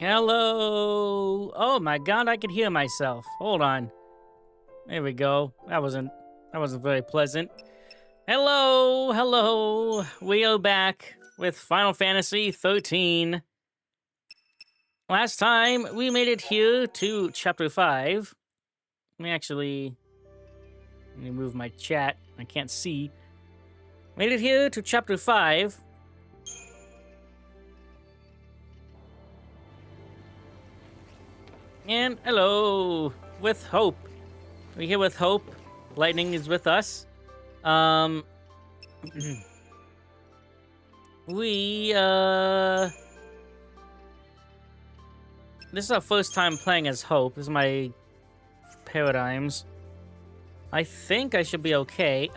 Hello. Oh my god, I can hear myself. Hold on. There we go. That wasn't very pleasant. Hello. We are back with Final Fantasy XIII. Last time we made it here to chapter 5. Let me move my chat. I can't see. Made it here to chapter 5. And hello, with Hope. We're here with Hope. Lightning is with us. This is our first time playing as Hope. This is my paradigms. I think I should be okay.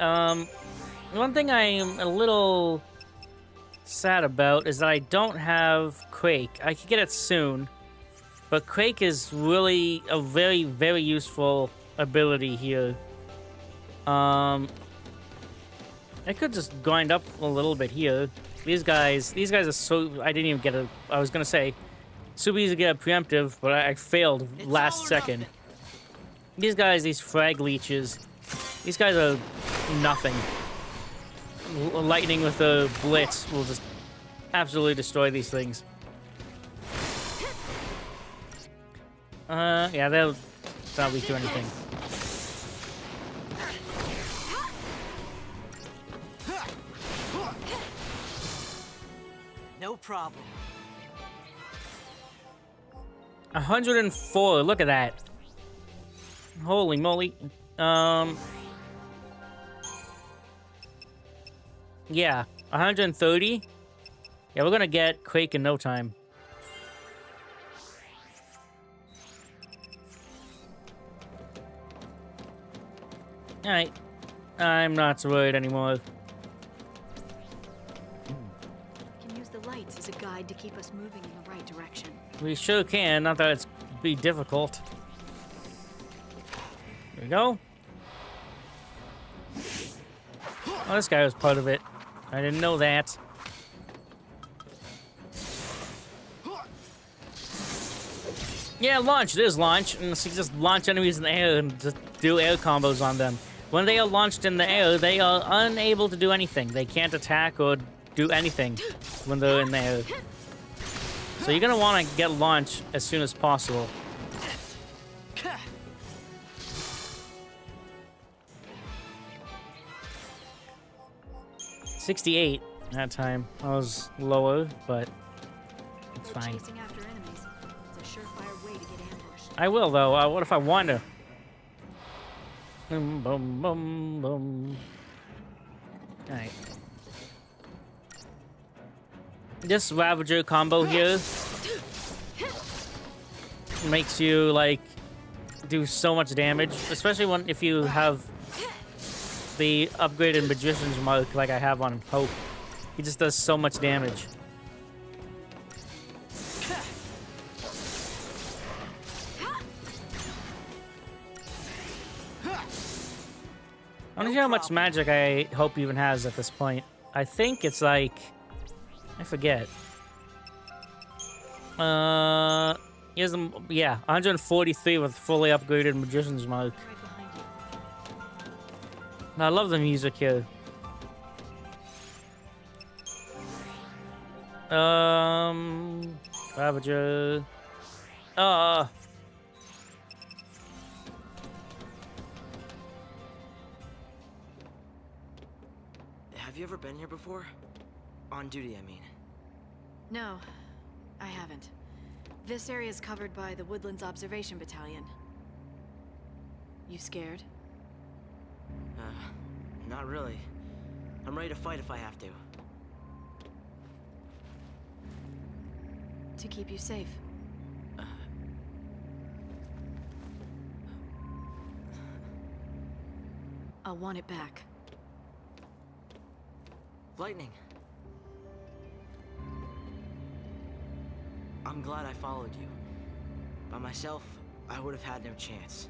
One thing I'm a little sad about is that I don't have Quake. I could get it soon. But Quake is really a very, very useful ability here. I could just grind up a little bit here. These guys are so... I didn't even get a... I was gonna say, super easy to get a preemptive, but I failed last second. These guys, these frag leeches, these guys are nothing. Lightning with a blitz will just absolutely destroy these things. Yeah, they'll probably do anything. No problem. 104, look at that. Holy moly. Yeah, 130. Yeah, we're gonna get Quake in no time. Alright. I'm not so worried anymore. Can use the lights as a guide to keep us moving in the right direction. We sure can, not that it's be difficult. There we go. Oh, this guy was part of it. I didn't know that. Yeah, launch. There's launch. And so you just launch enemies in the air and just do air combos on them. When they are launched in the air, they are unable to do anything. They can't attack or do anything when they're in the air. So you're going to want to get launch as soon as possible. $68 that time. I was lower, but it's fine. Chasing after enemies. It's a surefire way to get ambushed. I will, though. What if I want to? Boom, boom, boom, boom. Alright. This Ravager combo here makes you, like, do so much damage. Especially if you have the upgraded Magician's Mark like I have on Hope. He just does so much damage. I don't know how much magic I Hope even has at this point. I think it's like... I forget. He has, yeah, 143 with fully upgraded Magician's Mark. Right behind you. I love the music here. Ravager. Have you ever been here before? On duty, I mean. No, I haven't. This area is covered by the Woodlands Observation Battalion. You scared? Not really. I'm ready to fight if I have to. To keep you safe. I'll want it back. Lightning. I'm glad I followed you. By myself, I would have had no chance.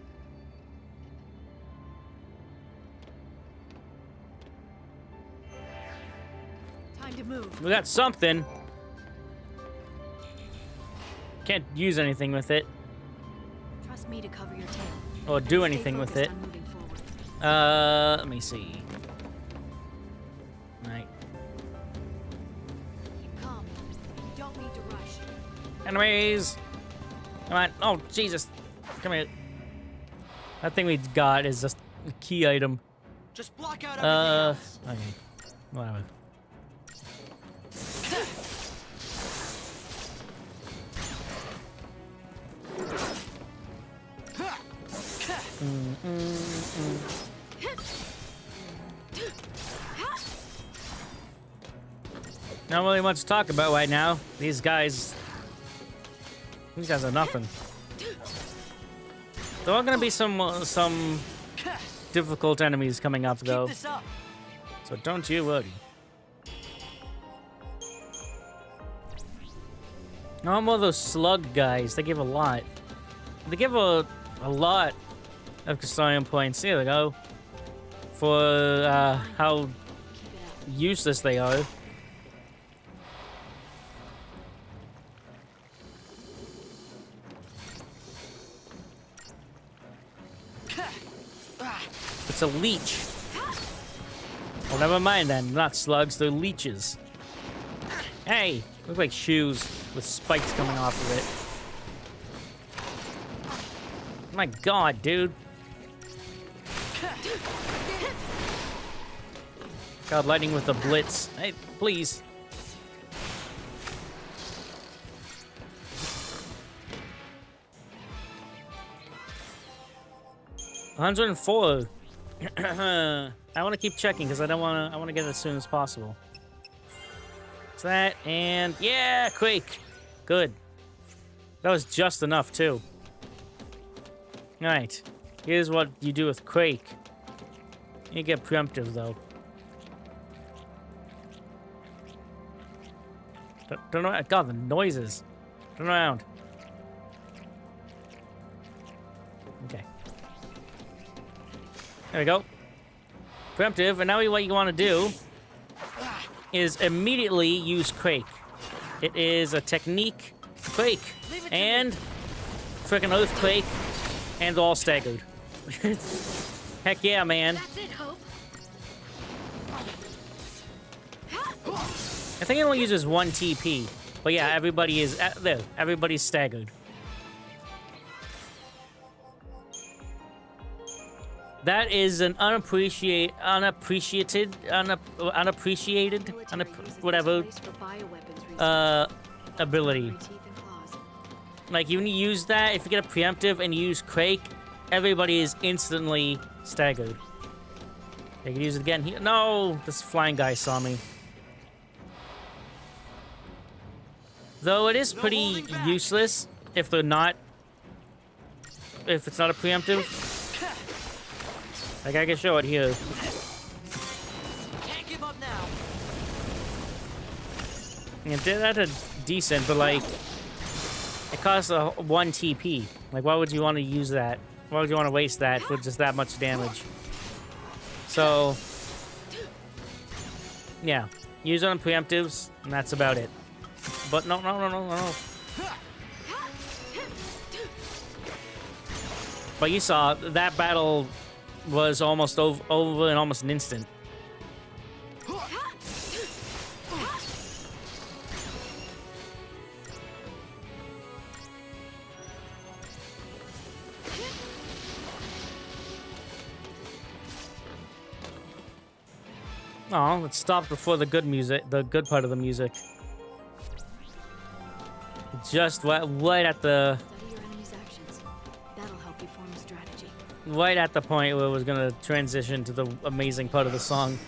Time to move. We got something. Can't use anything with it. Trust me to cover your tail. Or do Stay anything with focused it. on moving forward. Let me see. Right. Keep calm. You don't need to rush. Enemies! Come on. Oh, Jesus. Come here. That thing we got is just a key item. Just block out everything else. Okay. Whatever. Not really much to talk about right now. These guys are nothing. There are gonna be some difficult enemies coming up Keep though, this up. so don't you worry. No more of those slug guys. They give a lot. They give a lot of custodian points. Here we go. For how Keep it up. useless they are. It's a leech. Well, never mind then. Not slugs, they're leeches. Hey, look like shoes with spikes coming off of it. My God, dude. God, lightning with a blitz. Hey, please. $104. I want to keep checking because I want to get it as soon as possible. It's that, and yeah, Quake. Good. That was just enough too. All right. Here's what you do with Quake. You get preemptive though. Turn around. God, the noises. Turn around. Okay. There we go. Preemptive, and now what you want to do is immediately use Quake. It is a technique. Quake. And frickin' Earthquake. And all staggered. Heck yeah, man. That's it, Hope. I think it only uses 1 TP. But yeah, everybody is... there. Everybody's staggered. That is an unappreciated, whatever, ability. Like, you use that, if you get a preemptive and you use Quake, everybody is instantly staggered. I can use it again here. No! This flying guy saw me. Though it is pretty useless if they're not... if it's not a preemptive. Like, I can show it here. Can't give up now. Yeah, that's a decent, but like, it costs a 1 TP. Like, why would you want to use that? Why would you want to waste that for just that much damage? So, yeah, use it on preemptives, and that's about it. But no. But you saw that battle was almost over in almost an instant. Oh, it stopped before the good music, the good part of the music. Just right at the... Study your enemy's actions. That'll help you form a strategy. Right at the point where it was gonna transition to the amazing part of the song.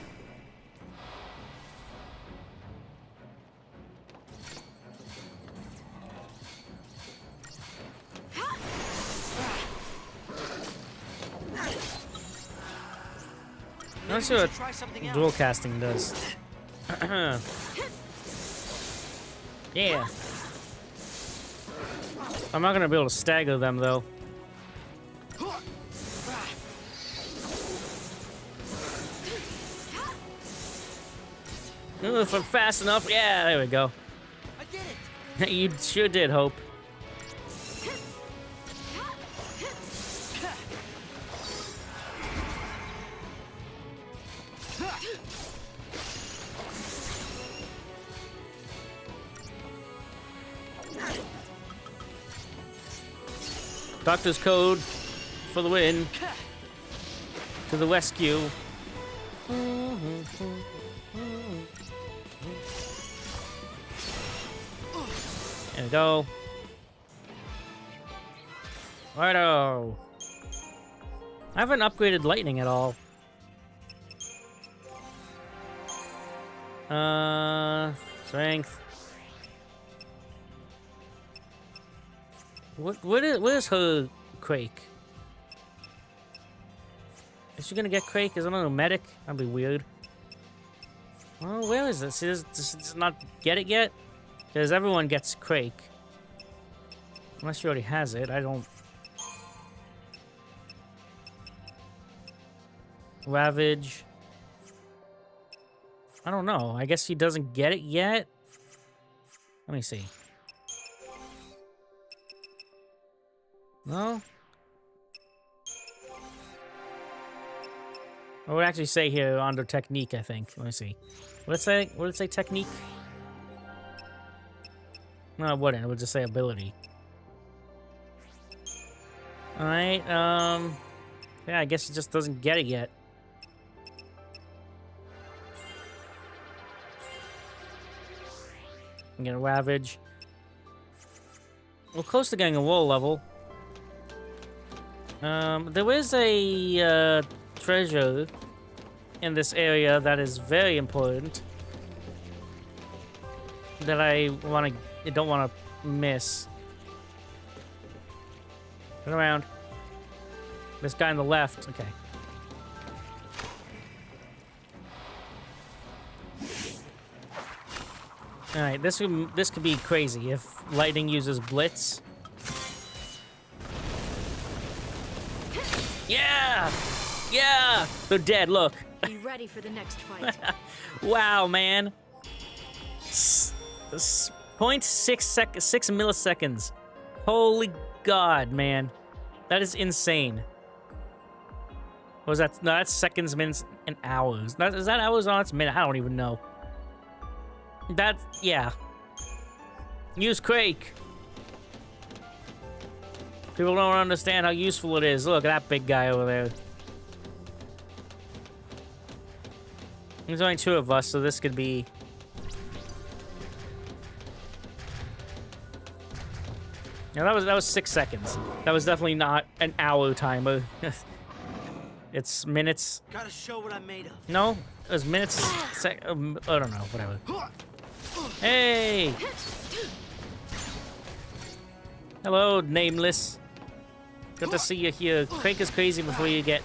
Let's see what Try something else. dual casting does. Yeah. I'm not gonna be able to stagger them though. Ooh, if I'm fast enough, yeah, there we go. I did it. You sure did, Hope. Doctor's code for the win. To the rescue. There we go. Righto. I haven't upgraded lightning at all. Strength. What is her Quake? Is she gonna get Quake? Is it another medic? That'd be weird. Well, where is it? See, does not get it yet? Because everyone gets Quake. Unless she already has it, I don't... Ravage. I don't know. I guess she doesn't get it yet? Let me see. No? What would it actually say here under technique, I think. Let me see. What did it say? What did it say, technique? No, it wouldn't. It would just say ability. Alright, yeah, I guess it just doesn't get it yet. I'm gonna Ravage. We're close to getting a wall level. There is a, treasure in this area that is very important. That I don't wanna miss. Turn around. This guy on the left. Okay. All right. This could be crazy if lightning uses blitz. Yeah, yeah. They're dead. Look. Be ready for the next fight. Wow, man. 0.6 milliseconds. Holy God, man. That is insane. What was that? No, that's seconds, minutes, and hours. Is that hours or it's minutes? I don't even know. That's, yeah. Use Quake. People don't understand how useful it is. Look at that big guy over there. There's only 2 of us, so this could be... Yeah, that was 6 seconds. That was definitely not an hour timer. It's minutes. Gotta show what I'm made of. No, it was minutes. I don't know. Whatever. Hey. Hello, nameless. Good to see you here. Quake is crazy before you get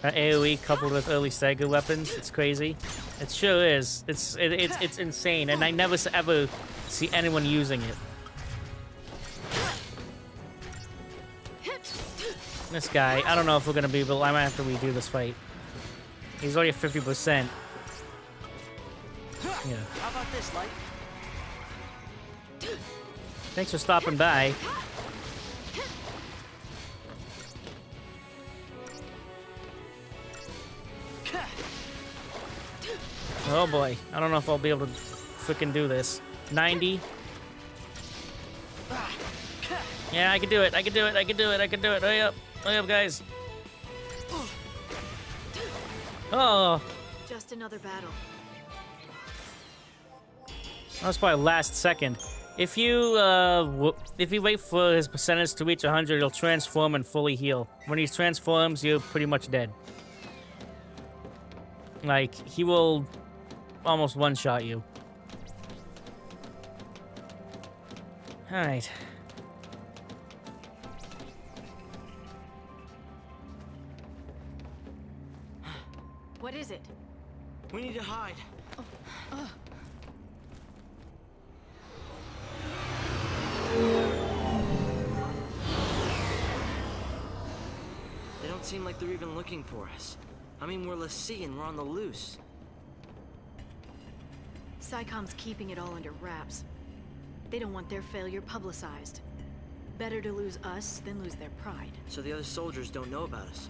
an AoE coupled with early stagger weapons. It's crazy. It sure is. It's insane, and I never ever see anyone using it. This guy, I don't know if we're gonna be able. I might have to redo this fight. He's already at 50%. Yeah. How about this, Light? Thanks for stopping by. Oh boy, I don't know if I'll be able to freaking do this. 90. Yeah, I can do it. I can do it. I can do it. I can do it. Hurry up. Hurry up, guys. Oh. Just another battle. That was probably last second. If you wait for his percentage to reach 100, he'll transform and fully heal. When he transforms, you're pretty much dead. Like, he will almost one-shot you. Alright. What is it? We need to hide. They don't seem like they're even looking for us. I mean, we're Lassie and we're on the loose. Psycom's keeping it all under wraps. They don't want their failure publicized. Better to lose us than lose their pride. So the other soldiers don't know about us,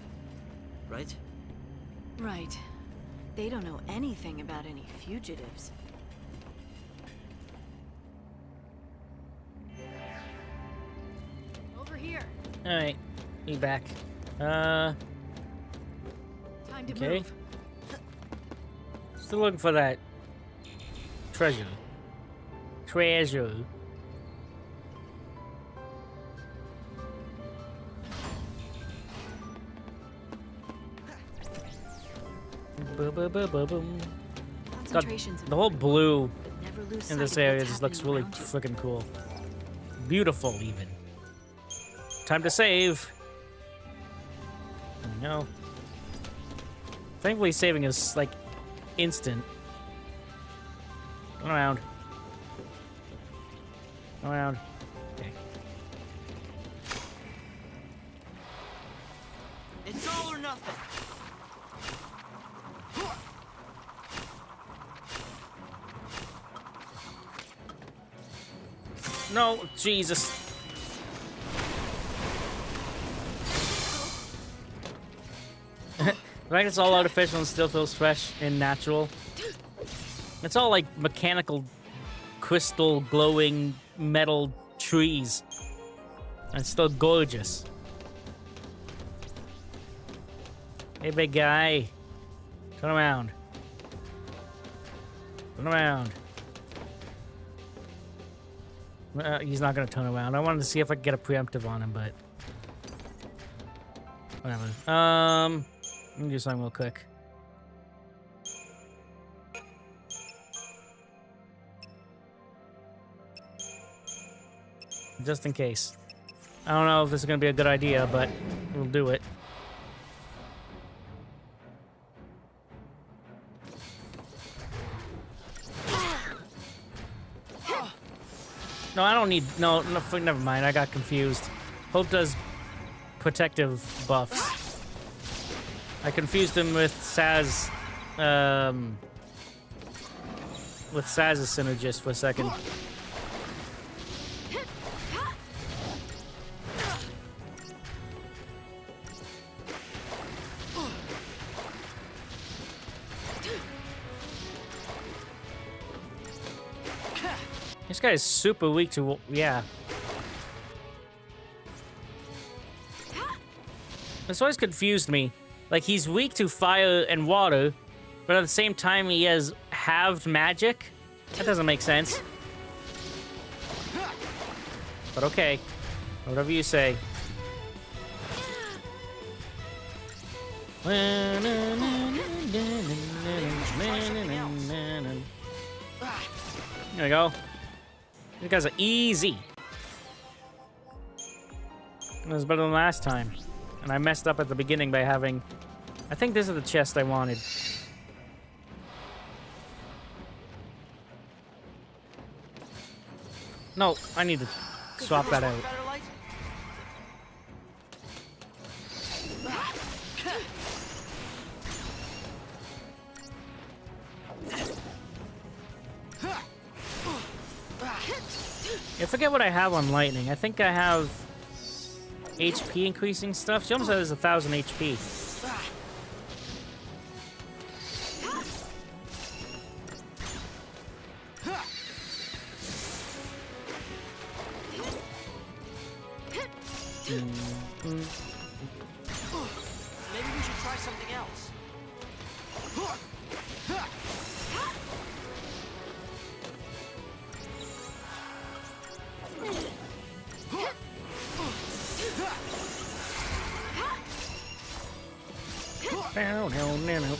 right? Right. They don't know anything about any fugitives. Over here. Alright, be back. Time to Okay. move. Still looking for that treasure. Treasure. Boom. God, Concentration's the whole blue Never lose in sight this of area what's just looks happening really around you. freaking cool. Beautiful, even. Time to save. No. Thankfully, saving is like instant. Turn around. Turn around. Okay. It's all or nothing. No, Jesus. The fact it's all artificial and still feels fresh and natural. It's all like mechanical, crystal, glowing metal trees. And it's still gorgeous. Hey, big guy. Turn around. Turn around. He's not gonna turn around. I wanted to see if I could get a preemptive on him, but whatever. Let me do something real quick. Just in case. I don't know if this is gonna be a good idea, but we'll do it. No, I don't need... No, never mind. I got confused. Hope does protective buffs. I confused him with Saz... with Saz's synergist for a second. This guy is super weak to... Yeah. This always confused me. Like, he's weak to fire and water, but at the same time he has halved magic? That doesn't make sense. But okay. Whatever you say. There we go. These guys are easy. It was better than last time. And I messed up at the beginning by having... I think this is the chest I wanted. No, I need to swap that out. Better light? I forget what I have on lightning. I think I have HP increasing stuff. She almost has 1,000 HP. Maybe we should try something else.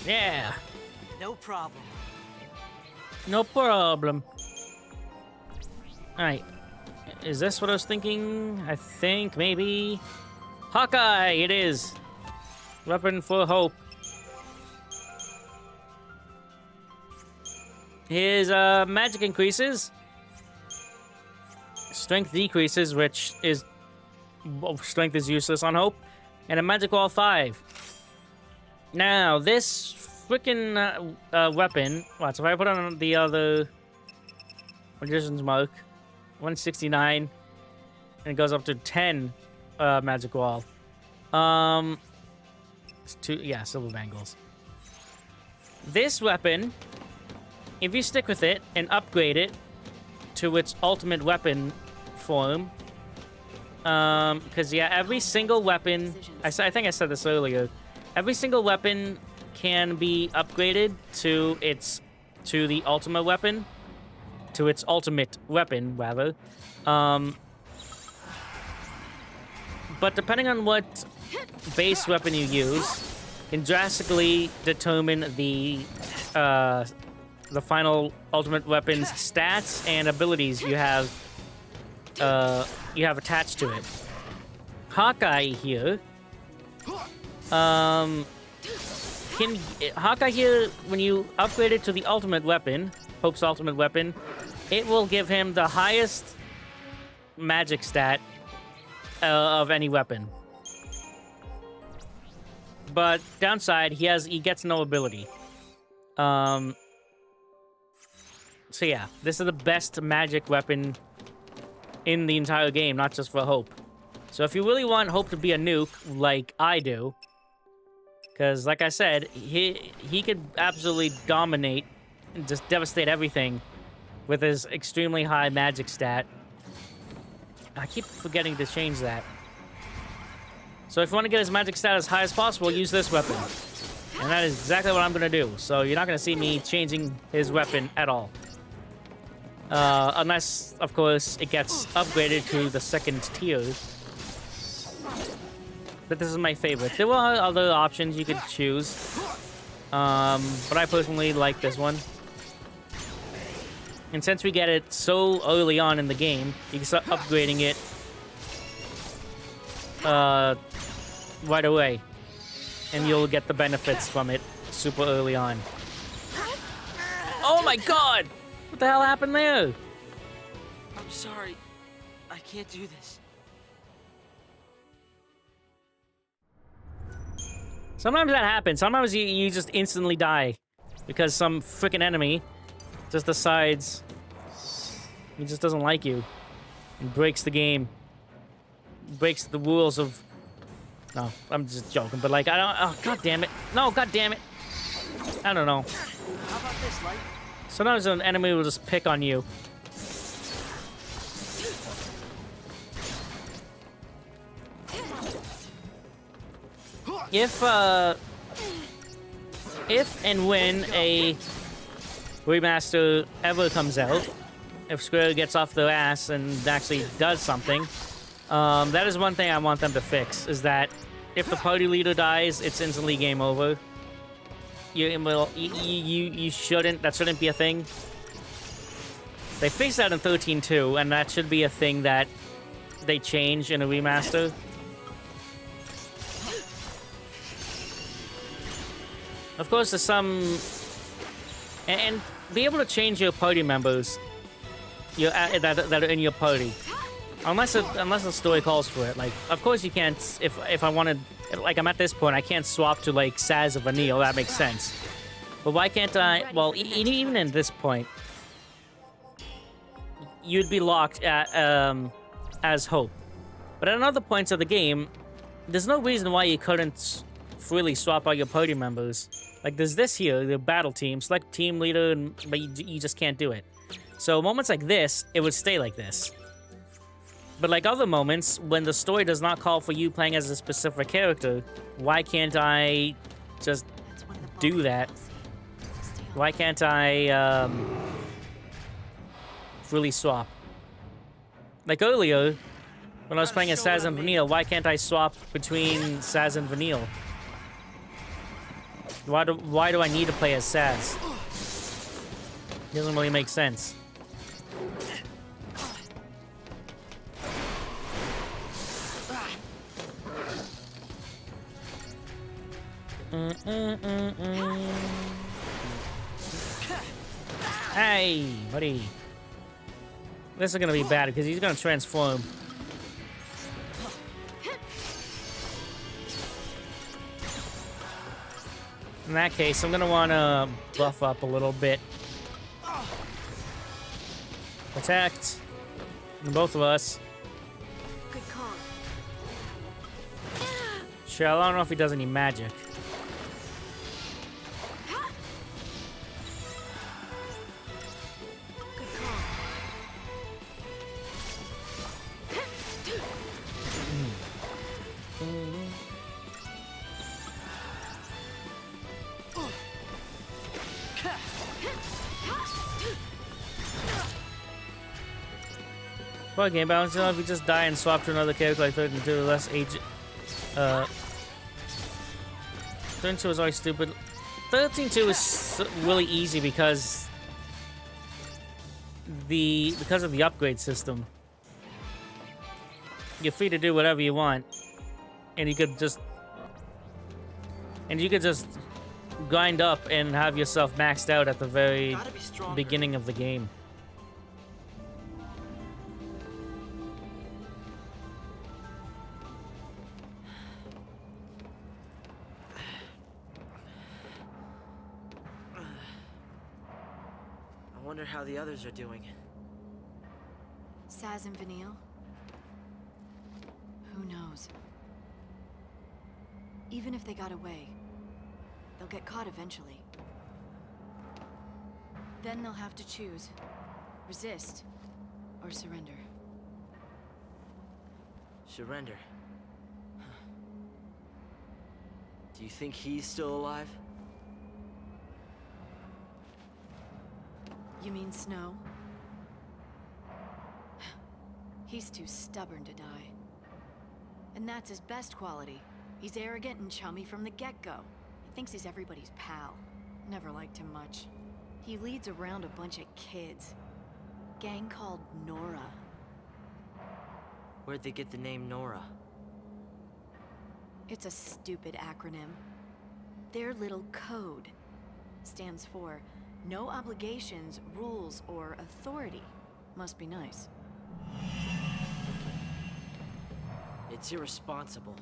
Yeah, No problem. no problem. Alright. Is this what I was thinking? I think maybe... Hawkeye, it is. Weapon for hope. His magic increases. Strength decreases, which is... well, strength is useless on hope. And a magic wall 5. Now, this freaking weapon... Watch, if I put on the other... Magician's Mark... 169... And it goes up to 10 magic wall. It's 2... Yeah, silver bangles. This weapon... If you stick with it and upgrade it to its ultimate weapon form, Because yeah, every single weapon. I think I said this earlier. Every single weapon can be upgraded to the ultimate weapon, rather. But depending on what base weapon you use, can drastically determine the final ultimate weapon's stats and abilities you have attached to it. Hawkeye here, Hawkeye here, when you upgrade it to the ultimate weapon, Hope's ultimate weapon, it will give him the highest magic stat of any weapon. But downside, he gets no ability. So yeah, this is the best magic weapon in the entire game, not just for Hope. So if you really want Hope to be a nuke, like I do, because like I said, he could absolutely dominate and just devastate everything with his extremely high magic stat. I keep forgetting to change that. So if you want to get his magic stat as high as possible, use this weapon. And that is exactly what I'm going to do. So you're not going to see me changing his weapon at all. Unless, of course, it gets upgraded to the second tier. But this is my favorite. There were other options you could choose. But I personally like this one. And since we get it so early on in the game, you can start upgrading it right away. And you'll get the benefits from it super early on. Oh my god! What the hell happened there? I'm sorry. I can't do this. Sometimes that happens. Sometimes you just instantly die. Because some freaking enemy just decides he just doesn't like you. And breaks the game. Breaks the rules of... No, I'm just joking, but like, I don't... Oh, god damn it. No, god damn it. I don't know. How about this, Light? Sometimes an enemy will just pick on you. If and when a remaster ever comes out, if Square gets off their ass and actually does something, that is one thing I want them to fix, is that if the party leader dies, it's instantly game over. You shouldn't, that shouldn't be a thing. They fixed that in 13.2, and that should be a thing that they change in a remaster. Of course, there's some... And be able to change your party members that are in your party. Unless the story calls for it. Like, of course you can't... If I wanted... Like, I'm at this point, I can't swap to, like, Saz or Vanille. That makes sense. But why can't I... Well, even at this point, you'd be locked at, as Hope. But at other points of the game, there's no reason why you couldn't freely swap out your party members. Like, there's this here, the battle team, select team leader, but you just can't do it. So moments like this, it would stay like this. But like other moments, when the story does not call for you playing as a specific character, why can't I just do that? Why can't I, freely swap? Like earlier, when I was playing as Saz and Vanille, why can't I swap between Saz and Vanille? Why do I need to play as Saz? It doesn't really make sense. Hey, buddy. This is gonna be bad because he's gonna transform. In that case, I'm gonna wanna buff up a little bit. Protect. Both of us. Good call. Shell, I don't know if he does any magic. Good call. Well, game balance, you know, if you just die and swap to another character like 32, less age. 32 is always stupid. 13-2 is really easy because of the upgrade system. You're free to do whatever you want, and you could just grind up and have yourself maxed out at the very beginning of the game. I wonder how the others are doing. Saz and Vanille? Who knows? Even if they got away, they'll get caught eventually. Then they'll have to choose. Resist or surrender. Surrender. Do you think he's still alive? You mean Snow? He's too stubborn to die. And that's his best quality. He's arrogant and chummy from the get-go. He thinks he's everybody's pal. Never liked him much. He leads around a bunch of kids. Gang called Nora. Where'd they get the name Nora? It's a stupid acronym. Their little code stands for no obligations, rules, or authority. Must be nice. It's irresponsible.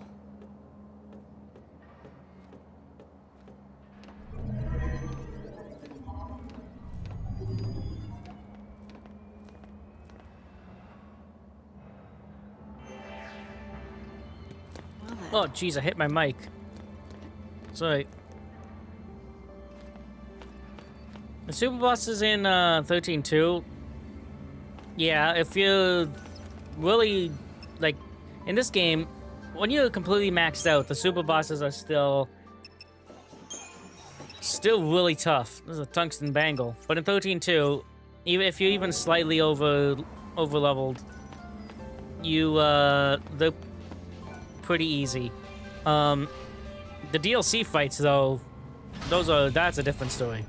Oh, jeez, I hit my mic. Sorry. The super boss is in 13-2. Yeah, if you really, like, in this game, when you're completely maxed out, the super bosses are still really tough. This is a tungsten bangle. But in 13-2, even if you're even slightly over leveled, they're pretty easy. The DLC fights, though, that's a different story.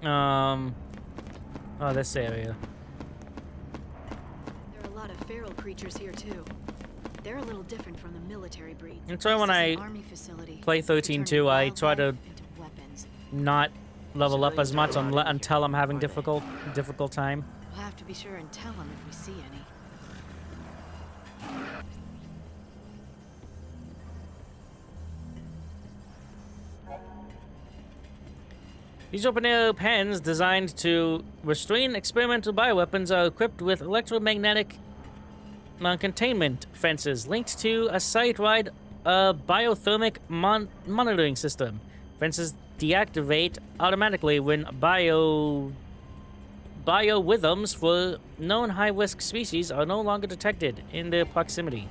Oh, this area. There are a lot of feral creatures here too. They're a little different from the military breeds. And so when I play 13-2, I try to not level up as much until I'm having difficult time. We'll have to be sure and tell them if we see any. These open-air pens designed to restrain experimental bioweapons are equipped with electromagnetic containment fences linked to a site-wide biothermic monitoring system. Fences deactivate automatically when biorhythms for known high-risk species are no longer detected in their proximity.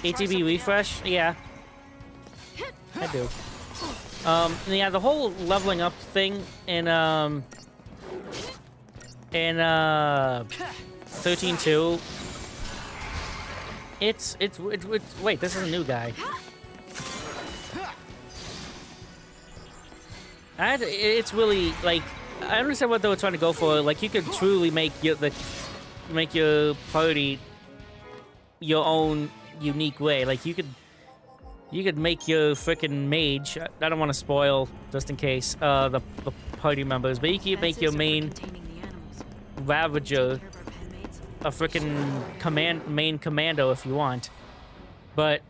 ATB refresh? Yeah. I do. Yeah, the whole leveling up thing in 13-2. It's wait, this is a new guy. It's really, like, I understand what they were trying to go for. Like, you could truly make your party your own unique way. Like, you could make your freaking mage. I don't want to spoil, just in case, the party members, but you could make your main Ravager a freaking main commando if you want. But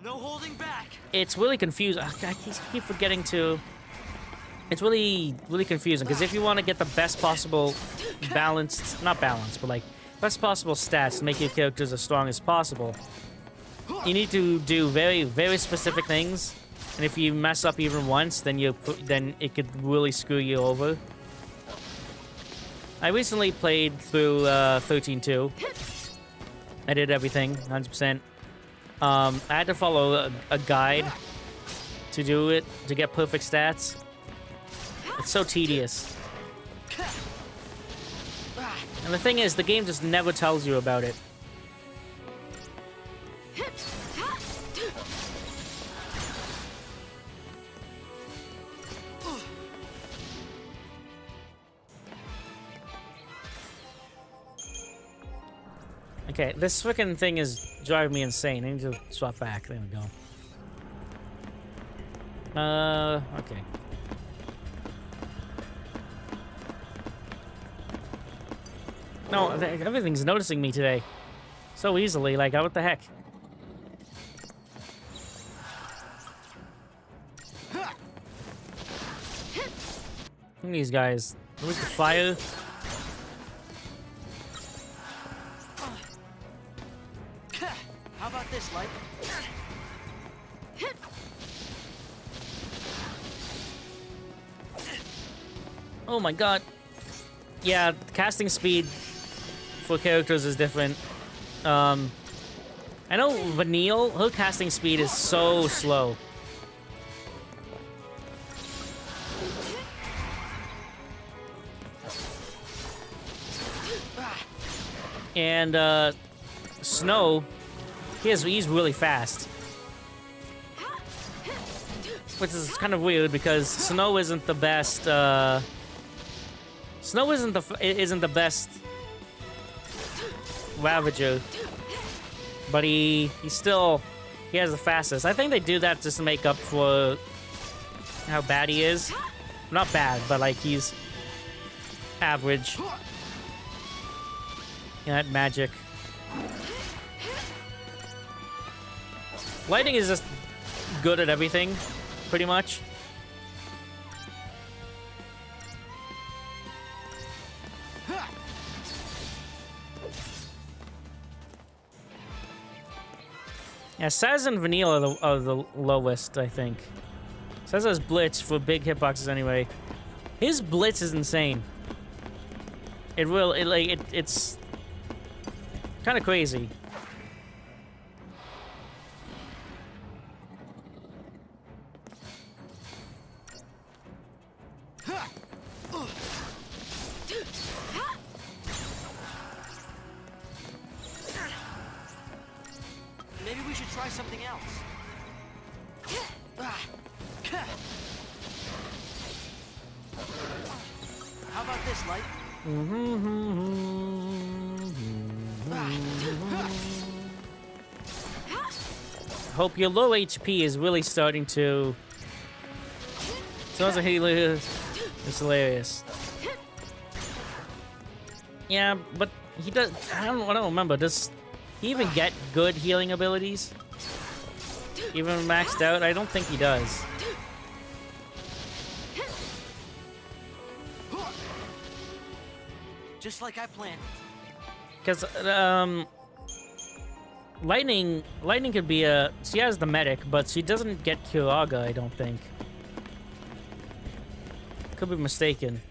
no holding back. It's really confusing. I keep forgetting to. It's really confusing because if you want to get the best possible balanced, not balanced, but like best possible stats to make your characters as strong as possible, you need to do very, very specific things And if you mess up even once, then then it could really screw you over. I recently played through 13.2. I did everything, 100%. I had to follow a guide to do it, to get perfect stats. It's so tedious. And the thing is, the game just never tells you about it. Okay, this freaking thing is driving me insane. I need to swap back. There we go. Okay. No, everything's noticing me today. So easily, like, what the heck? Look at these guys. Look at the fire. How about this, Light? Oh my god. Yeah, casting speed for characters is different. I know Vanille, her casting speed is so slow. And Snow, he's really fast. Which is kind of weird because Snow isn't the best Snow isn't the best Ravager, but he has the fastest. I think they do that just to make up for how bad he is. Not bad, but like he's average. Yeah, that magic. Lightning is just good at everything, pretty much. Yeah, Saz and Vanille are the lowest, I think. Saz has Blitz for big hitboxes anyway. His Blitz is insane. It's kind of crazy. Maybe we should try something else. How about this, Light? Hope your low HP is really starting to... Sounds like it's hilarious. Yeah, but he does... I don't remember. Does he even get good healing abilities? Even maxed out? I don't think he does. Just like I planned. Because, Lightning could be a... She has the medic, but she doesn't get Kiraga, I don't think. Could be mistaken.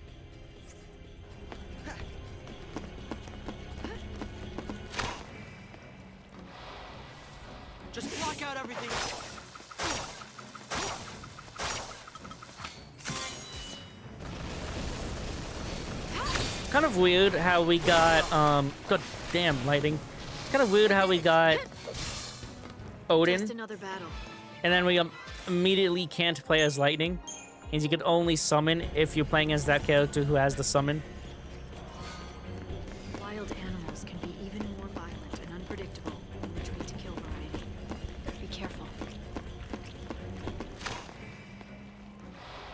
Just block out everything. It's kind of weird how we got, God damn, Lightning. It's kind of weird how we got Odin, Just another battle. and then we immediately can't play as Lightning, and you can only summon if you're playing as that character who has the summon. Wild animals can be even more violent and unpredictable in the treat to kill variety. Be careful.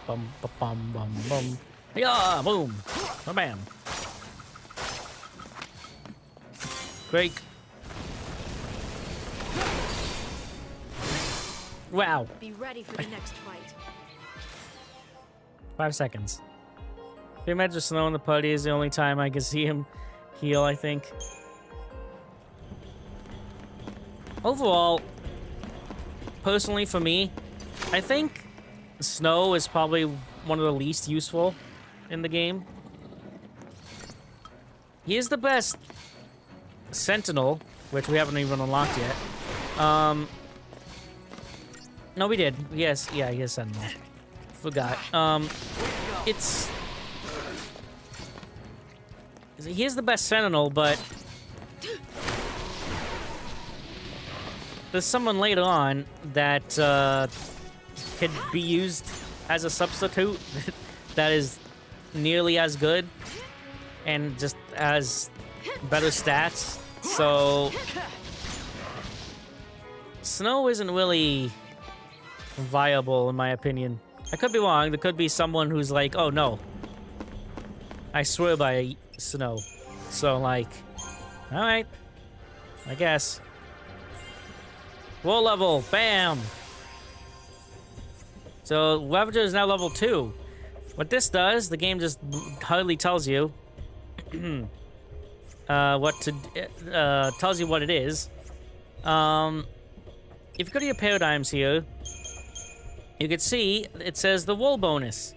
Bum, ba, bum, bum, bum. Yeah, boom. Bam. Great. Wow. Be ready for the next fight. 5 seconds. Can you imagine Snow in the party is the only time I can see him heal, I think. Overall, personally for me, I think Snow is probably one of the least useful in the game. He is the best Sentinel, which we haven't even unlocked yet. No, we did. Yes, yeah, he is Sentinel. Forgot. He is the best Sentinel, but there's someone later on that could be used as a substitute that is nearly as good and just has better stats. So Snow isn't really viable in my opinion. I could be wrong. There could be someone who's like, oh no, I swear by Snow. So like, all right, I guess. War level, bam. So Ravager is now level 2. What this does, the game just hardly tells you tells you what it is. If you go to your paradigms here, you can see it says the wool bonus.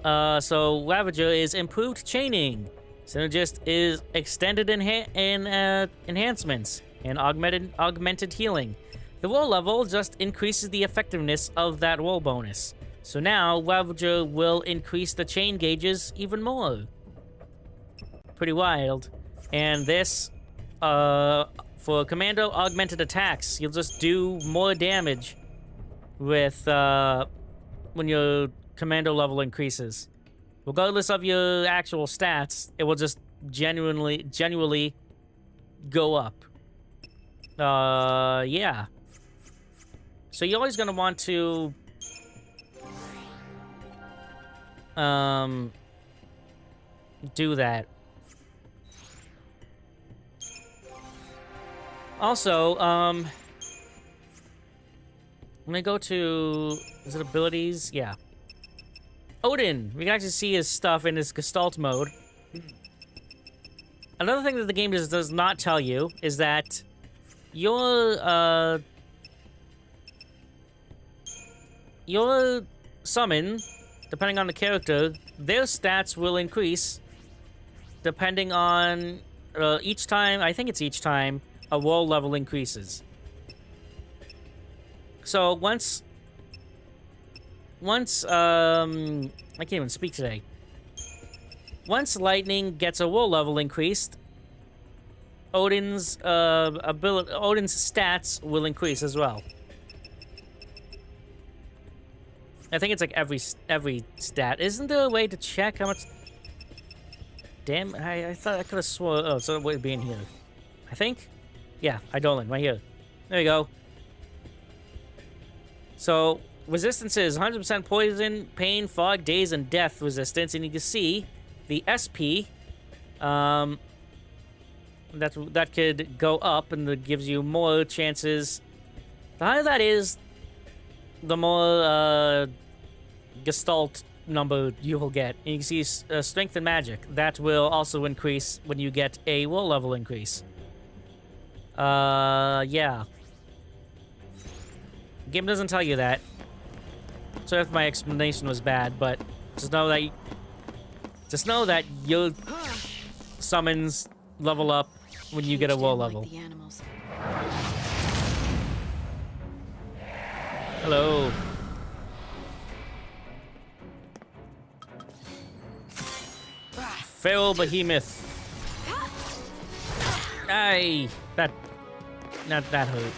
So Ravager is improved chaining. Synergist is extended enhancements and augmented healing. The wool level just increases the effectiveness of that wool bonus. So now Ravager will increase the chain gauges even more. Pretty wild. And this, for Commando augmented attacks, you'll just do more damage with, when your Commando level increases. Regardless of your actual stats, it will just genuinely go up. Yeah. So you're always gonna want to, do that. Also, I'm gonna go to, is it abilities? Yeah. Odin! We can actually see his stuff in his Gestalt mode. Another thing that the game does not tell you is that your summon, depending on the character, their stats will increase depending on each time, I think it's each time, a wall level increases. So once I can't even speak today. Once Lightning gets a wool level increased, Odin's stats will increase as well. I think it's like every stat. Isn't there a way to check how much? Damn, I thought I could have swore. Oh, so it would be in here. I think. Yeah, Eidolon, right here. There you go. So resistance is 100% poison, pain, fog, daze, and death resistance, and you can see the SP. That could go up, and that gives you more chances. The higher that is, the more Gestalt number you will get. And you can see strength and magic. That will also increase when you get a will level increase. Yeah. Game doesn't tell you that. Sorry if my explanation was bad, but just know that your summons level up when you get a will level. Like the animals. Hello. Feral behemoth. Aye, that hurt.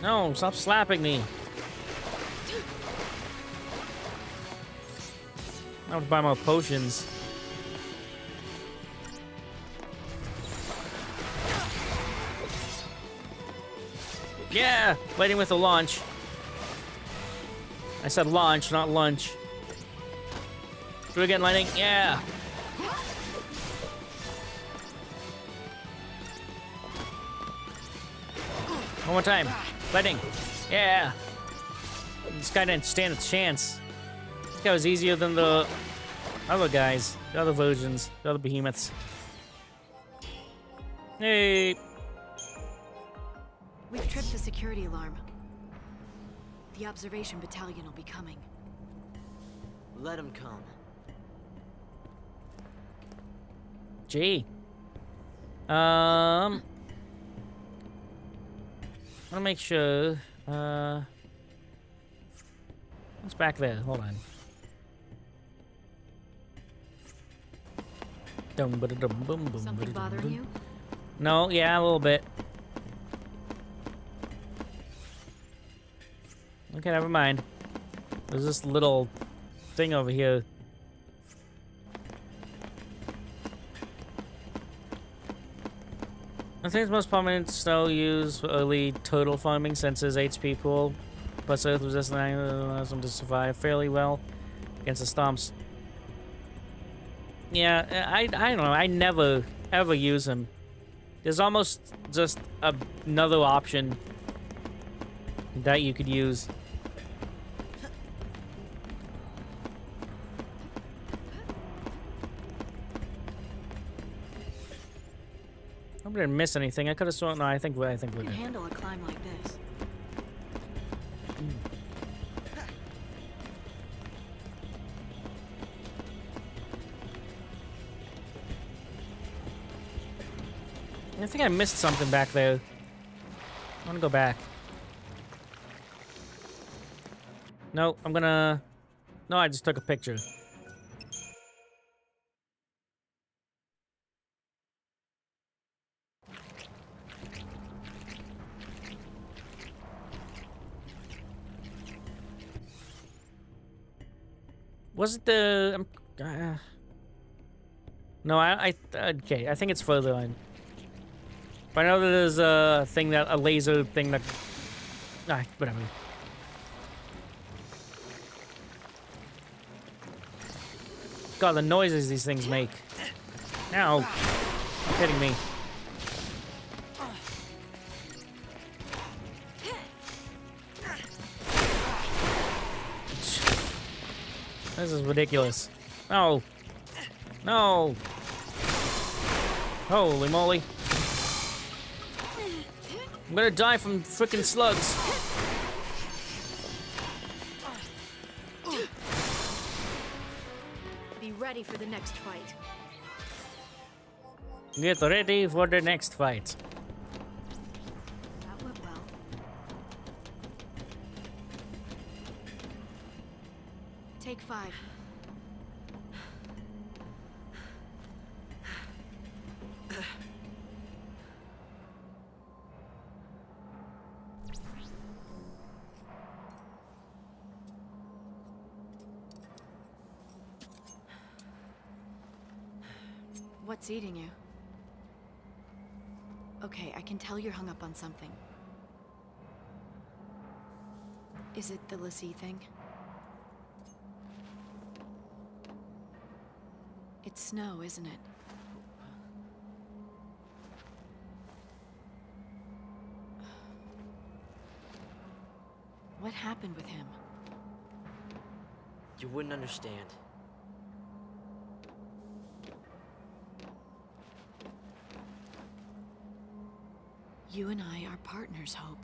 No, stop slapping me. I have to buy more potions. Yeah, waiting with the launch. I said launch, not lunch. Do it again, lightning. Yeah. One more time. Lightning. Yeah. This guy didn't stand a chance. This guy was easier than the other guys, the other versions, the other behemoths. Hey. We've tripped the security alarm. The observation battalion will be coming. Let him come. Gee. I want to make sure. What's back there? Hold on. Something bothering you? No, yeah, a little bit. Okay, never mind. There's this little thing over here. I think it's most prominent snow used for early total farming senses HP pool. Plus earth resistant allows them to survive fairly well against the stomps. Yeah, I don't know. I never ever use them. There's almost just another option that you could use. I didn't miss anything. I could have sworn. No, I think we're Can good. handle a climb like this. I think I missed something back there. I want to go back. No, I'm gonna... No, I just took a picture. Was it the... No, okay, I think it's further on. But I know that there's a thing that... A laser thing that... Whatever. God, the noises these things make. Ow. You're kidding me. This is ridiculous. No. No. Holy moly. I'm gonna die from frickin' slugs. Be ready for the next fight. Get ready for the next fight. That went well. Take 5. What's eating you? Okay, I can tell you're hung up on something. Is it the Lassie thing? It's Snow, isn't it? What happened with him? You wouldn't understand. You and I are partners, Hope.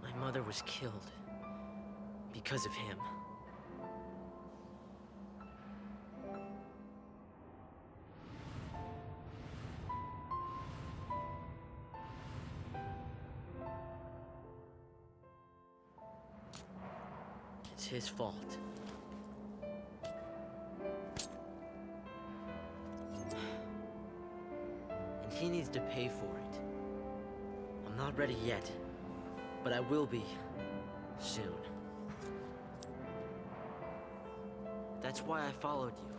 My mother was killed because of him. It's his fault. And he needs to pay for it. I'm not ready yet, but I will be soon. That's why I followed you.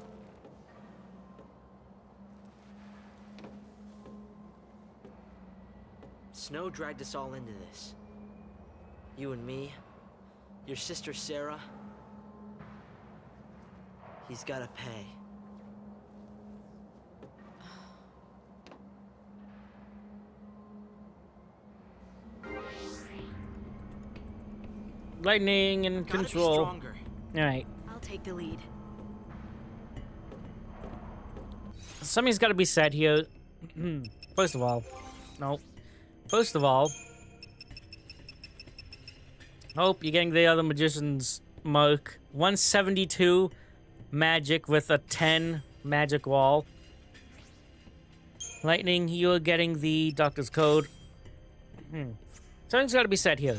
Snow dragged us all into this. You and me, your sister Sarah. He's gotta pay. Lightning and Gotta be control. stronger. Alright. I'll take the lead. something's got to be said here. First of all, no. First of all, Hope, you're getting the other magician's mark. 172 magic with a 10 magic wall. Lightning, you're getting the Doctor's Code. Something's got to be said here.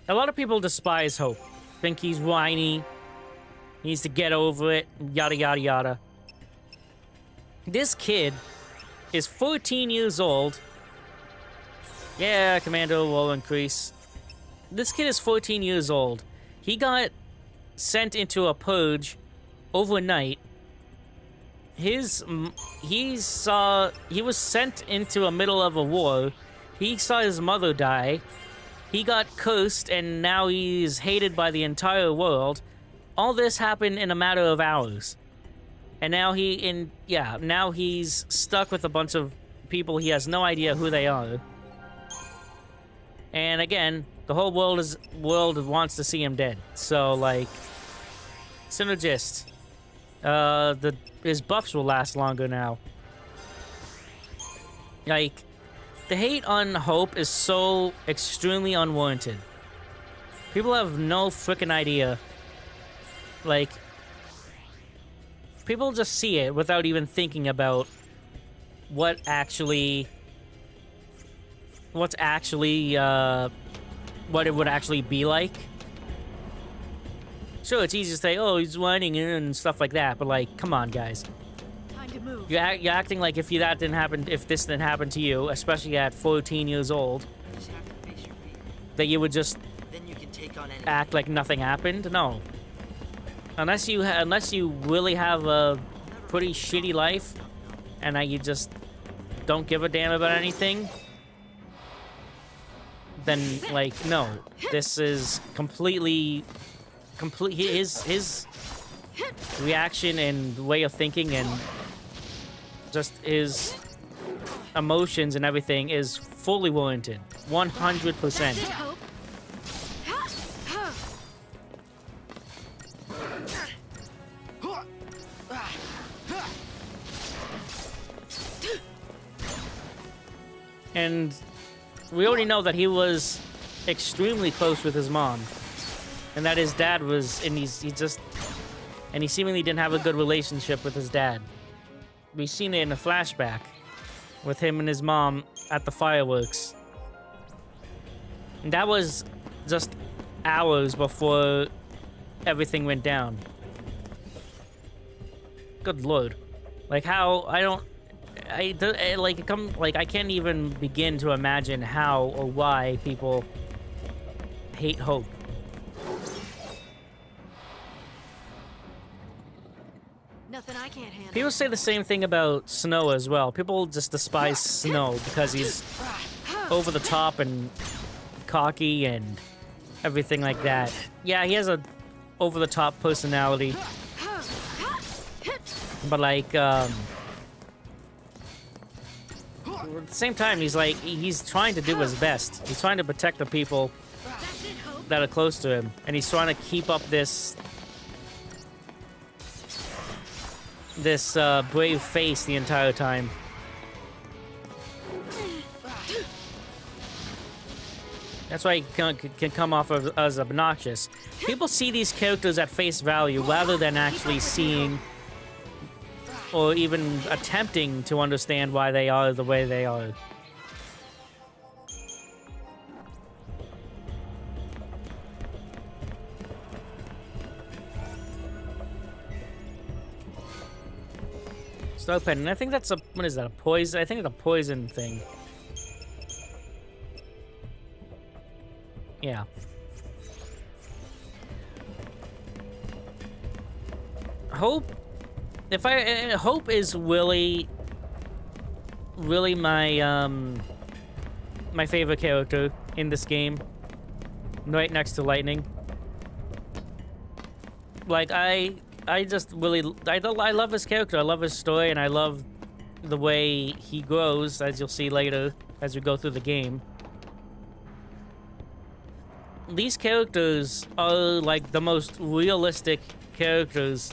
A lot of people despise Hope. Think he's whiny. He needs to get over it. Yada, yada, yada. This kid is 14 years old. Yeah, Commando will increase. This kid is 14 years old. He got sent into a purge overnight. He was sent into the middle of a war. He saw his mother die. He got cursed, and now he's hated by the entire world. All this happened in a matter of hours. And now now he's stuck with a bunch of people he has no idea who they are. And again, the whole world wants to see him dead. So, like, synergist. His buffs will last longer now. Like, the hate on Hope is so extremely unwarranted. People have no freaking idea. Like, people just see it without even thinking about what it would actually be like. Sure, it's easy to say, oh, he's whining and stuff like that, but like, come on, guys. Time to move. You're acting like if this didn't happen to you, especially at 14 years old, that you would just Then you can take on any act like nothing happened. No. Unless you really have a pretty shitty life, and you just don't give a damn about anything, then, like, no. This is his reaction and way of thinking and just his emotions and everything is fully warranted. 100%. Hope. And we already know that he was extremely close with his mom. And that his dad was, and he seemingly didn't have a good relationship with his dad. We've seen it in a flashback with him and his mom at the fireworks. And that was just hours before everything went down. Good lord. Like, how, I can't even begin to imagine how or why people hate Hope. Nothing I can't handle. People say the same thing about Snow as well. People just despise Snow because he's over the top and cocky and everything like that. Yeah, he has a over the top personality. But like, at the same time, he's trying to do his best. He's trying to protect the people that are close to him, and he's trying to keep up this brave face the entire time. That's why he can come off as obnoxious. People see these characters at face value rather than actually seeing or even attempting to understand why they are the way they are. Star Pendant. I think that's what is that, a poison? I think it's a poison thing. Yeah. Hope is really my my favorite character in this game, right next to Lightning. Like, I love his character. I love his story, and I love the way he grows, as you'll see later as we go through the game. These characters are like the most realistic characters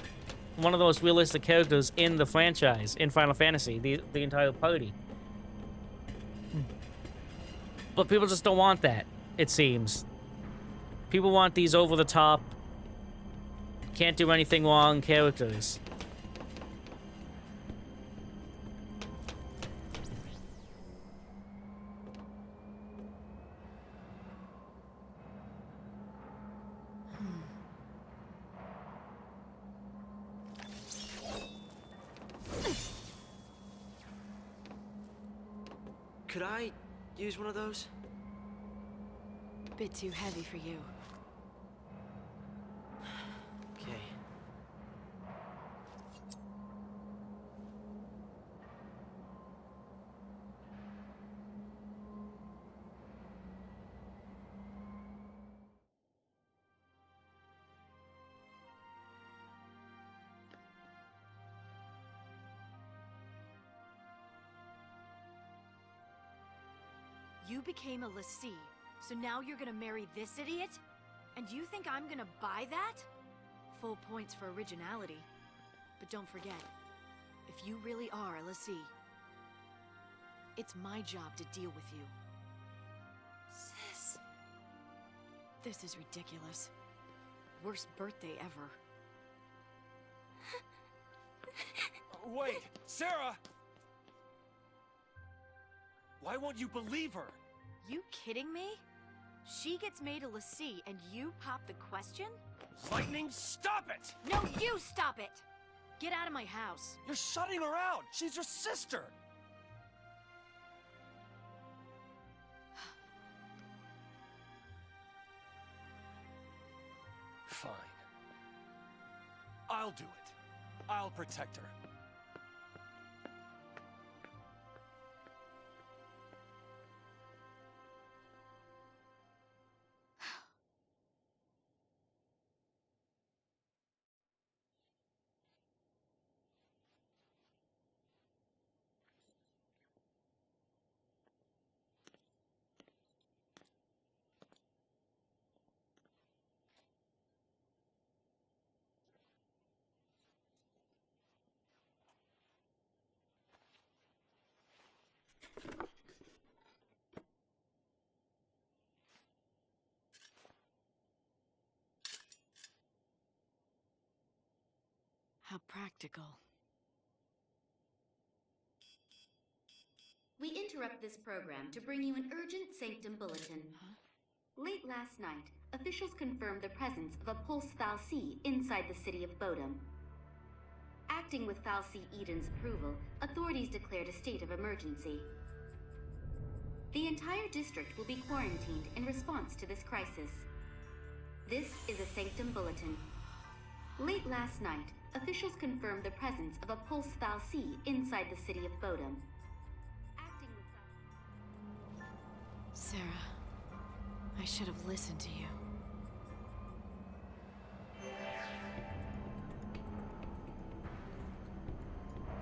one of the most realistic characters in the franchise, in Final Fantasy, the entire party. But people just don't want that, it seems. People want these over-the-top, can't do anything wrong characters. Could I use one of those? Bit too heavy for you. Okay. You became a lessee, so now you're gonna marry this idiot? And you think I'm gonna buy that? Full points for originality. But don't forget, if you really are a lessee, it's my job to deal with you. Sis. This is ridiculous. Worst birthday ever. Wait, Sarah! Why won't you believe her? You kidding me? She gets made a lessee and you pop the question? Lightning, stop it! No, you stop it! Get out of my house. You're shutting her out! She's your sister! Fine. I'll do it. I'll protect her. How practical. We interrupt this program to bring you an urgent Sanctum bulletin. Late last night, officials confirmed the presence of a pulse fal'C inside the city of Bodum. Acting with fal'C Eden's approval, authorities declared a state of emergency. The entire district will be quarantined in response to this crisis. This is a Sanctum bulletin. Late last night, officials confirmed the presence of a pulse fal'C inside the city of Bodum. Acting with Sarah, I should have listened to you.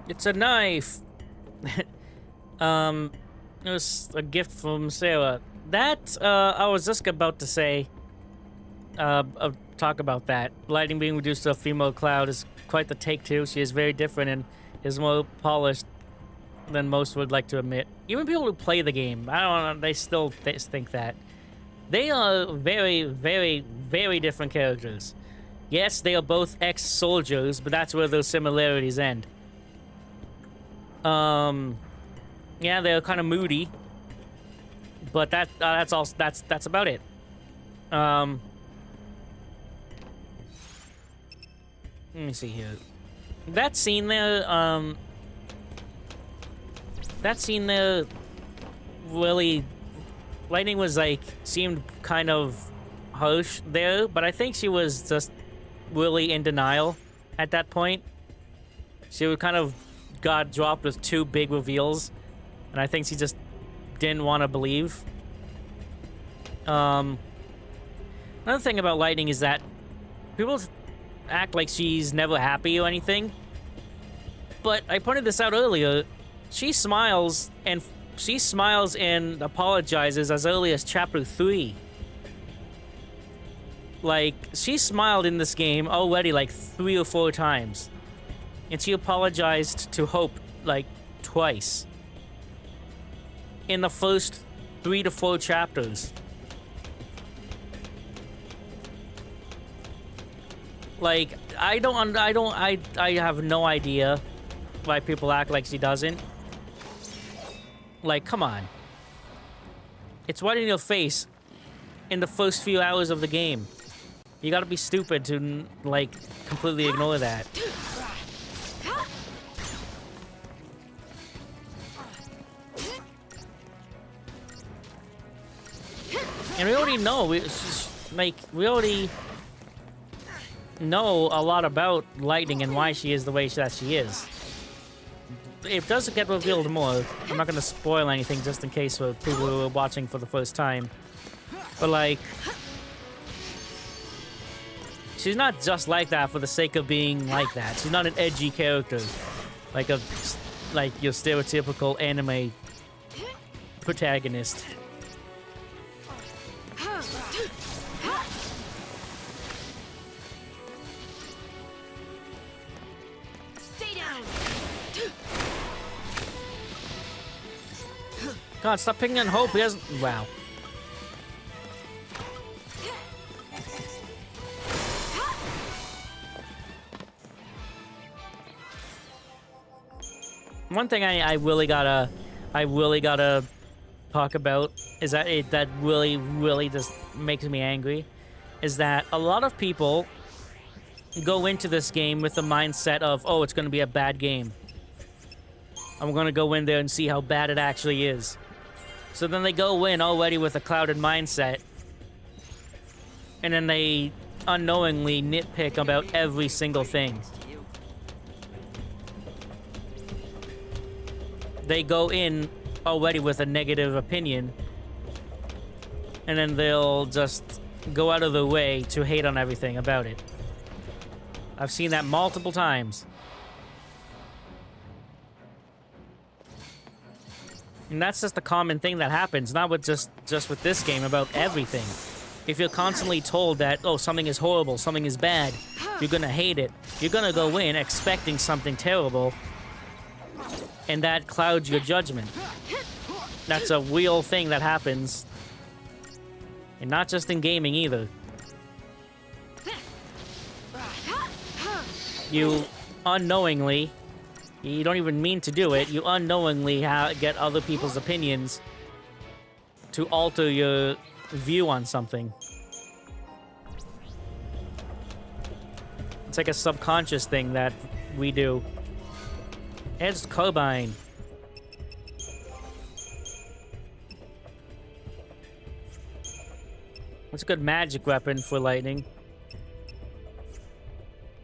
It's a knife! It was a gift from Sarah. That, I was just about to say, talk about that. Lightning being reduced to a female cloud is quite the take, too. She is very different and is more polished than most would like to admit. Even people who play the game, I don't know, they still think that. They are very, very, very different characters. Yes, they are both ex-soldiers, but that's where those similarities end. Yeah, they're kind of moody, but that's all. That's about it. Let me see here. That scene there, really, Lightning was like, seemed kind of harsh there, but I think she was just really in denial at that point. She was kind of got dropped with two big reveals, and I think she just didn't want to believe. Another thing about Lightning is that people act like she's never happy or anything, but I pointed this out earlier. She smiles and apologizes as early as chapter 3. Like, she smiled in this game already like 3 or 4 times. And she apologized to Hope, like, twice. In the first 3 to 4 chapters. Like, I have no idea why people act like she doesn't. Like, come on. It's right in your face in the first few hours of the game. You gotta be stupid to, like, completely ignore that. And we already know, we already know a lot about Lightning and why she is the way that she is. It does get revealed more. I'm not going to spoil anything just in case for people who are watching for the first time. But, like, she's not just like that for the sake of being like that. She's not an edgy character. Like your stereotypical anime protagonist. God, stop picking on Hope. He hasn't. Wow. One thing I really gotta talk about is that really just makes me angry, is that a lot of people go into this game with the mindset of, oh, it's gonna be a bad game. I'm gonna go in there and see how bad it actually is. So then they go in already with a clouded mindset, and then they unknowingly nitpick about every single thing. They go in already with a negative opinion, and then they'll just go out of their way to hate on everything about it. I've seen that multiple times. And that's just the common thing that happens, not with just with this game, about everything. If you're constantly told that, oh, something is horrible, something is bad, you're gonna hate it. You're gonna go in expecting something terrible, and that clouds your judgment. That's a real thing that happens. And not just in gaming either. You unknowingly, you don't even mean to do it, you unknowingly get other people's opinions to alter your view on something. It's like a subconscious thing that we do. It's Carbine. It's a good magic weapon for Lightning.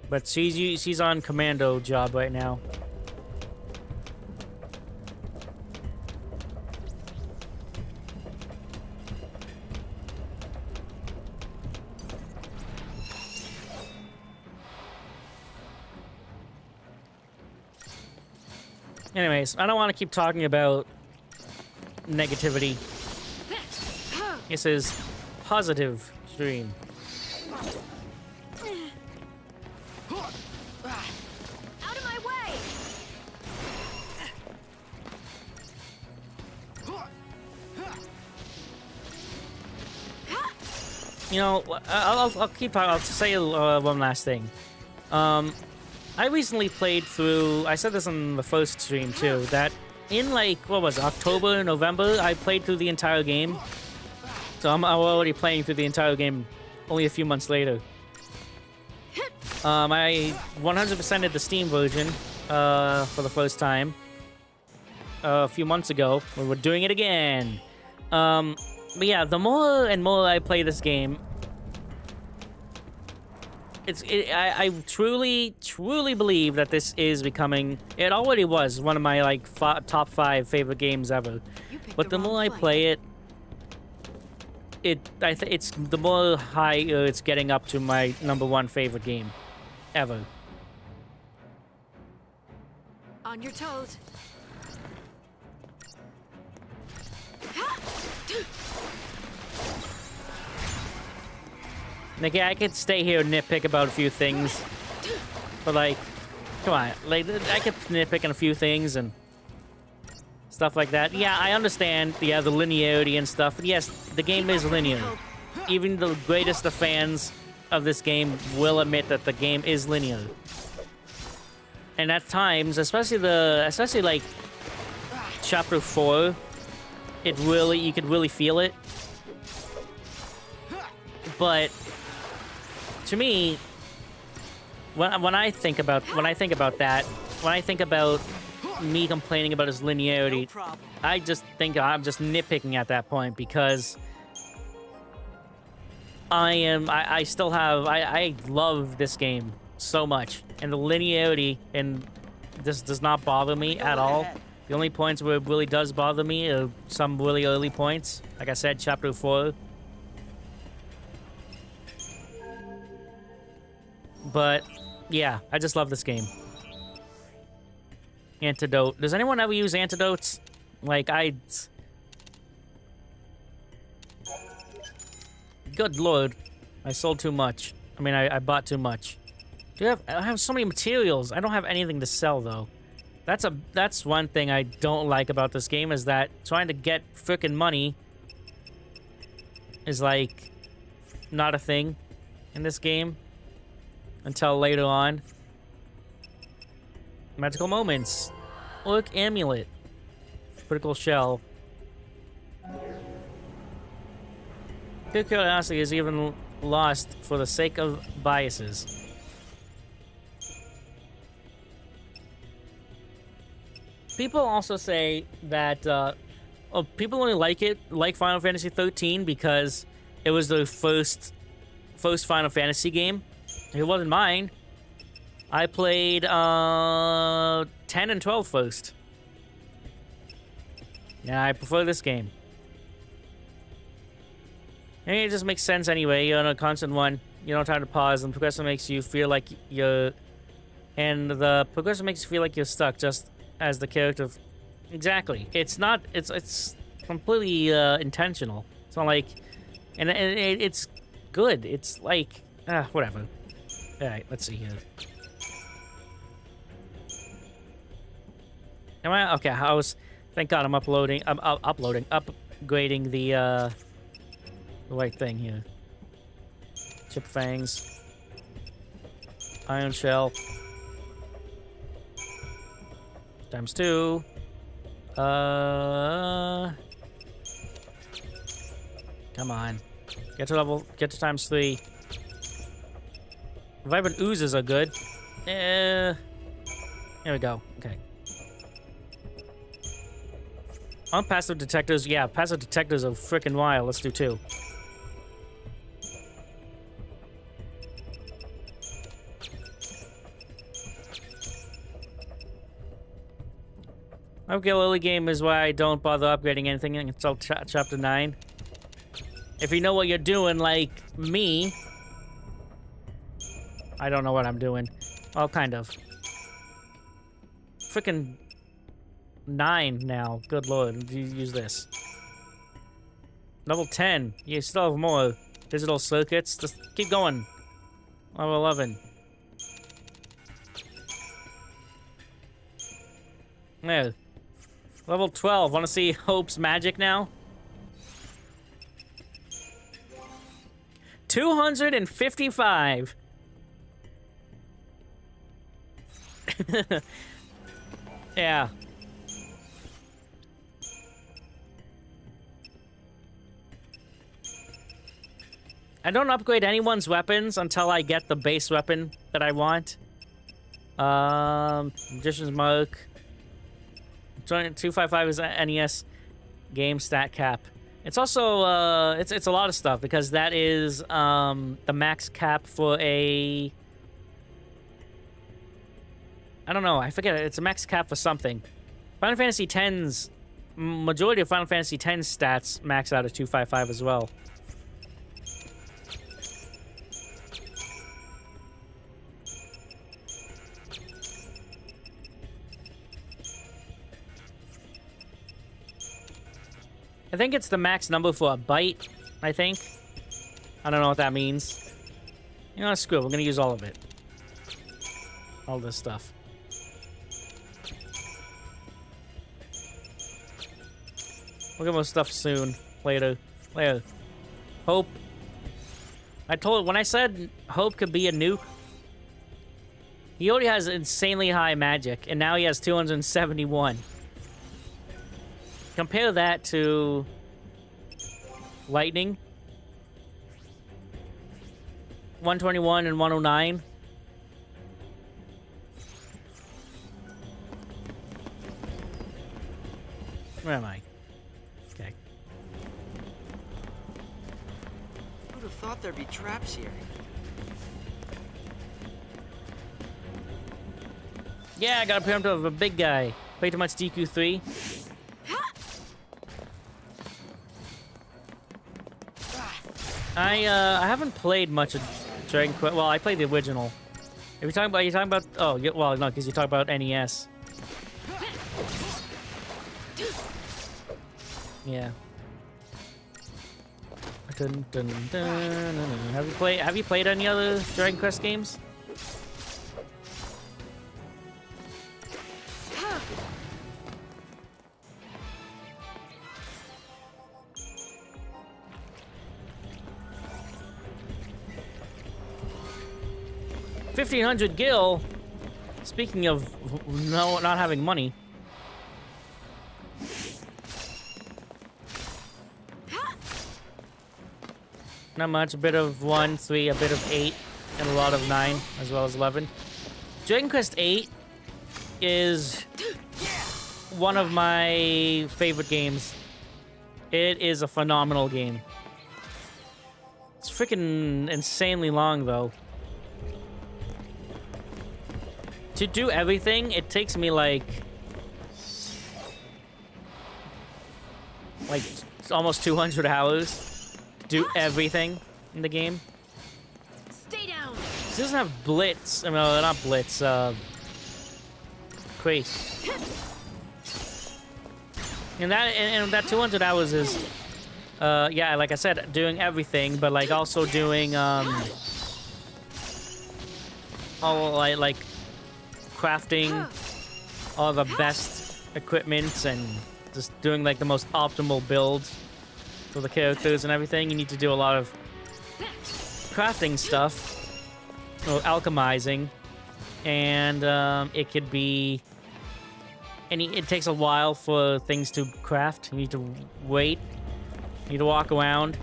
But she's on commando job right now. Anyways, I don't want to keep talking about negativity. This is positive stream. Out of my way! You know, I'll say one last thing. I recently played through, I said this on the first stream too, that in like, what was it, October, November, I played through the entire game. So I'm already playing through the entire game only a few months later. I 100%ed the Steam version for the first time a few months ago. We're doing it again. But yeah, the more and more I play this game, I truly believe that this is becoming, it already was one of my like top 5 favorite games ever. But the more I play it, it's the more higher it's getting up to my #1 favorite game ever. On your toes. Like, yeah, I could stay here and nitpick about a few things, but like, Come on, like, I kept nitpicking a few things and stuff like that. Yeah, I understand, the linearity and stuff. But yes, the game is linear. Even the greatest of fans of this game will admit that the game is linear. And at times, especially like Chapter 4, you could really feel it. But to me, when I think about that, when I think about me complaining about his linearity, I just think I'm just nitpicking at that point, because I love this game so much, and the linearity and this does not bother me at all. The only points where it really does bother me are some really early points. Like I said, Chapter 4. But yeah, I just love this game. Antidote. Does anyone ever use antidotes? Like, good lord. I sold too much. I mean, I bought too much. I have so many materials. I don't have anything to sell, though. That's one thing I don't like about this game, is that trying to get frickin' money is, like, not a thing in this game until later on. Magical moments. Orc amulet. Critical shell. Good curiosity is even lost for the sake of biases. People also say that people only like Final Fantasy XIII because it was the first Final Fantasy game. It wasn't mine. I played 10 and 12 first. And I prefer this game. I mean, it just makes sense anyway. You're on a constant one. You don't have to pause, and progression makes you feel like you're... And the progression makes you feel like you're stuck, just as the character... Exactly. It's not... It's completely intentional. It's not like... And it's good. It's like... whatever. Alright, let's see here. Am I... Okay, thank God I'm upgrading the right thing here. Chip fangs. Iron shell. Times 2. Come on. Get to times 3. Vibrant oozes are good. Here we go. Okay. On passive detectors, yeah, passive detectors are freaking wild. Let's do 2. Okay, early game is why I don't bother upgrading anything until chapter 9. If you know what you're doing, like me, I don't know what I'm doing. Well, kind of. Freaking 9 now. Good lord, use this. Level 10. You still have more digital circuits. Just keep going. Level 11. There. Level 12. Want to see Hope's magic now? 255. Yeah. I don't upgrade anyone's weapons until I get the base weapon that I want. Magician's Mark. 255 is NES game stat cap. It's also it's a lot of stuff, because that is the max cap for a... I don't know, I forget it. It's a max cap for something. Final Fantasy X's... Majority of Final Fantasy X stats max out at 255 as well. I think it's the max number for a bite, I think. I don't know what that means. You know, screw it. We're going to use all of it. All this stuff. We'll get more stuff soon. Later. Hope. When I said Hope could be a nuke, he already has insanely high magic, and now he has 271. Compare that to Lightning. 121 and 109. Where am I? Okay. Who'd have thought there'd be traps here? Yeah, I got a preemptive of a big guy. Play too much DQ3. I haven't played much of Dragon Quest. Well, I played the original. Are you talking about? Oh, well, no, because you talk about NES. Yeah. Dun, dun, dun, dun, dun. Have you played any other Dragon Quest games? $1,500 gil. Speaking of not having money. Not much. A bit of 1, 3, a bit of 8, and a lot of 9, as well as 11. Dragon Quest VIII is one of my favorite games. It is a phenomenal game. It's freaking insanely long, though. To do everything, it takes me like almost 200 hours. Do everything in the game. Stay down. This doesn't have Blitz. I mean, not Blitz. Quake. And that 200 hours is, yeah, like I said, doing everything, but like also doing all like crafting all the best equipment and just doing like the most optimal builds for the characters and everything. You need to do a lot of crafting stuff, or alchemizing, and it could be. And it takes a while for things to craft. You need to wait. You need to walk around.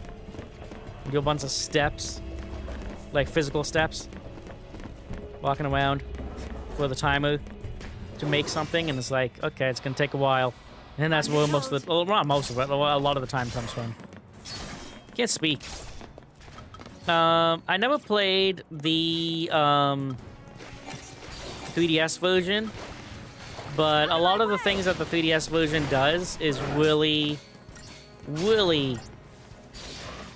Do a bunch of steps, like physical steps. Walking around for the timer to make something, and it's like, okay, it's gonna take a while. And that's where most of the, well, not most of it, a lot of the time comes from. Can't speak. I never played the 3DS version, but a lot of the things that the 3DS version does is really, really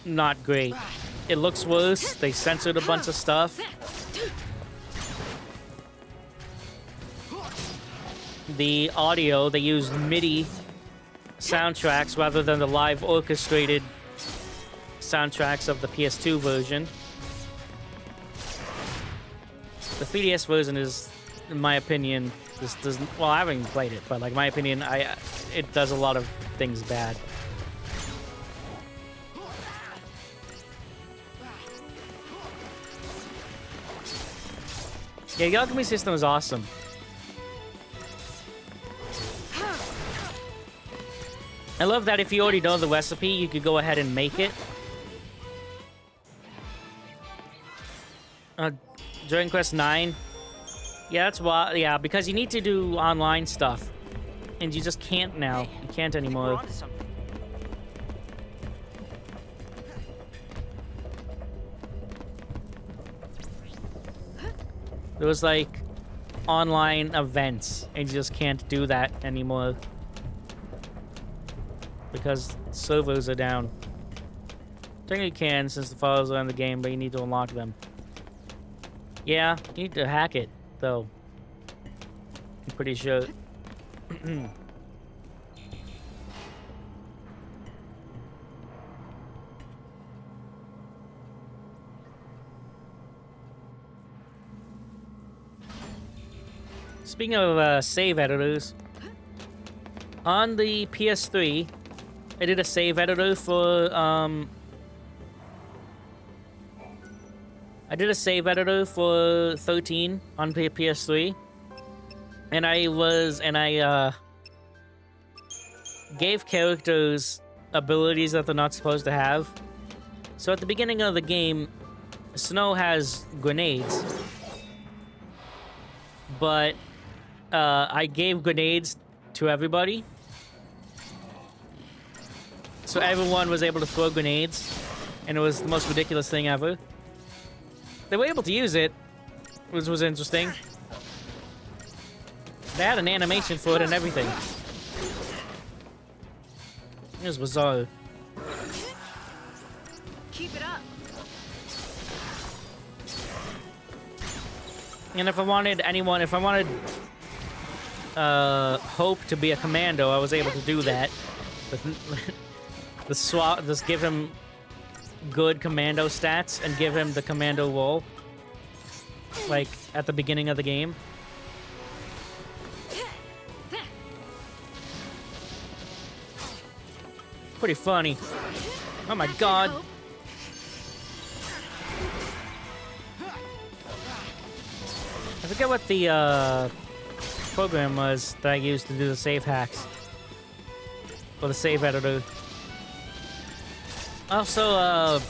not great. It looks worse. They censored a bunch of stuff. The audio, they used MIDI soundtracks rather than the live orchestrated soundtracks of the PS2 version. The 3DS version is, in my opinion, this doesn't. Well, I haven't even played it, but like my opinion, it does a lot of things bad. Yeah, the alchemy system is awesome. I love that if you already know the recipe, you could go ahead and make it. Dragon Quest IX. Yeah, that's why. Yeah, because you need to do online stuff, and you just can't now. You can't anymore. There was like online events, and you just can't do that anymore. Because servers are down. Technically you can, since the files are in the game, but you need to unlock them. Yeah, you need to hack it, though. I'm pretty sure. Speaking of save editors, on the PS3, I did a save editor for, I did a save editor for 13 on PS3. And I gave characters abilities that they're not supposed to have. So at the beginning of the game, Snow has grenades. But, I gave grenades to everybody. So everyone was able to throw grenades, and it was the most ridiculous thing ever. They were able to use it, which was interesting. They had an animation for it and everything. It was bizarre. Keep it up. And if I wanted Hope to be a commando, I was able to do that. Just give him good commando stats and give him the commando role. Like, at the beginning of the game. Pretty funny. Oh my god. I forget what the program was that I used to do the save hacks. Or the save editor. Also,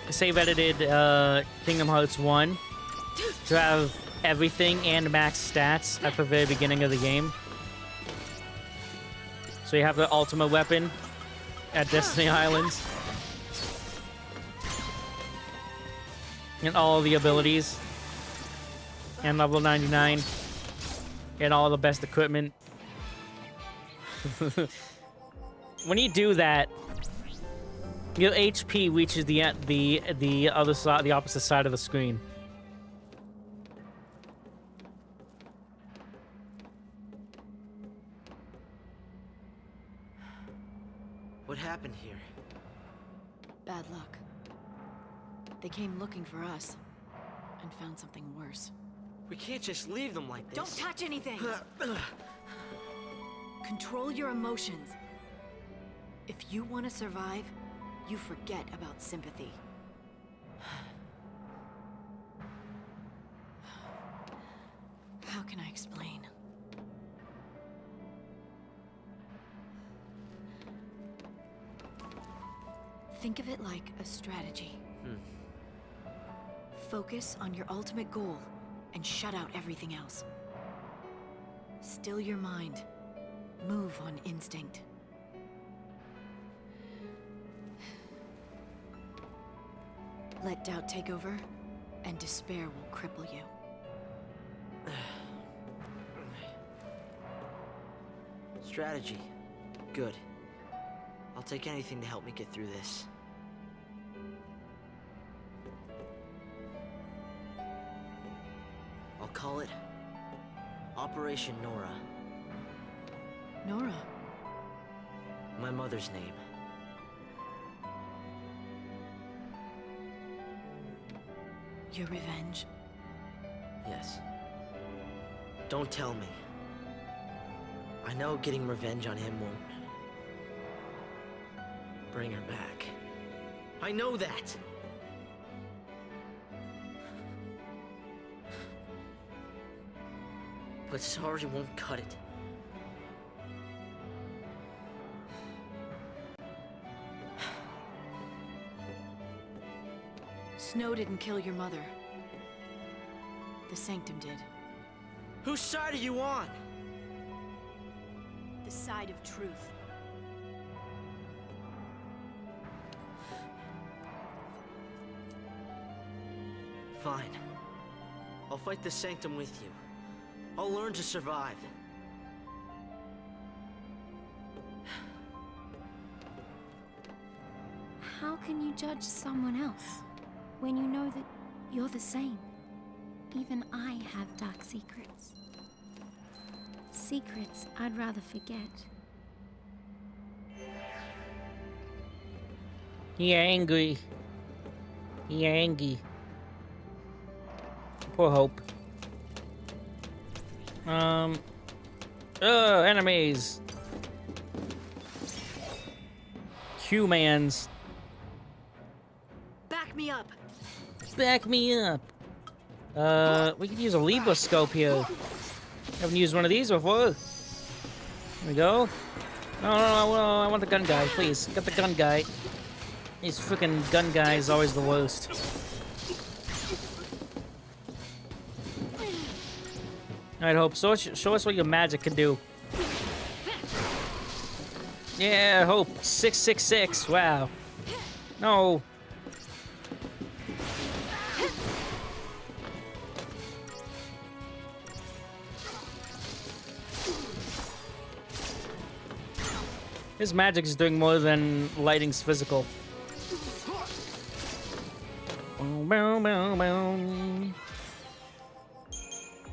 save edited Kingdom Hearts 1 to have everything and max stats at the very beginning of the game. So you have the ultimate weapon at Destiny Islands. And all the abilities. And level 99. And all the best equipment. When you do that, your HP reaches the other side, the opposite side of the screen. What happened here? Bad luck. They came looking for us and found something worse. We can't just leave them like this. Don't touch anything! Control your emotions. If you want to survive, you forget about sympathy. How can I explain? Think of it like a strategy. Focus on your ultimate goal and shut out everything else. Still your mind. Move on instinct. Let doubt take over, and despair will cripple you. Strategy. Good. I'll take anything to help me get through this. I'll call it Operation Nora. Nora? My mother's name. Your revenge? Yes. Don't tell me. I know getting revenge on him won't bring her back. I know that! But sorry won't cut it. Snow didn't kill your mother. The Sanctum did. Whose side are you on? The side of truth. Fine. I'll fight the Sanctum with you. I'll learn to survive. How can you judge someone else when you know that you're the same? Even I have dark secrets. Secrets I'd rather forget. He angry. He angry. Poor Hope. Enemies. humans. Back me up. Back me up. We could use a Libra scope here. Haven't used one of these before. There we go. No, I want the gun guy, please. Get the gun guy. These freaking gun guys always the worst. Alright, Hope, show us what your magic can do. Yeah, Hope, 666, wow. No. His magic is doing more than lighting's physical.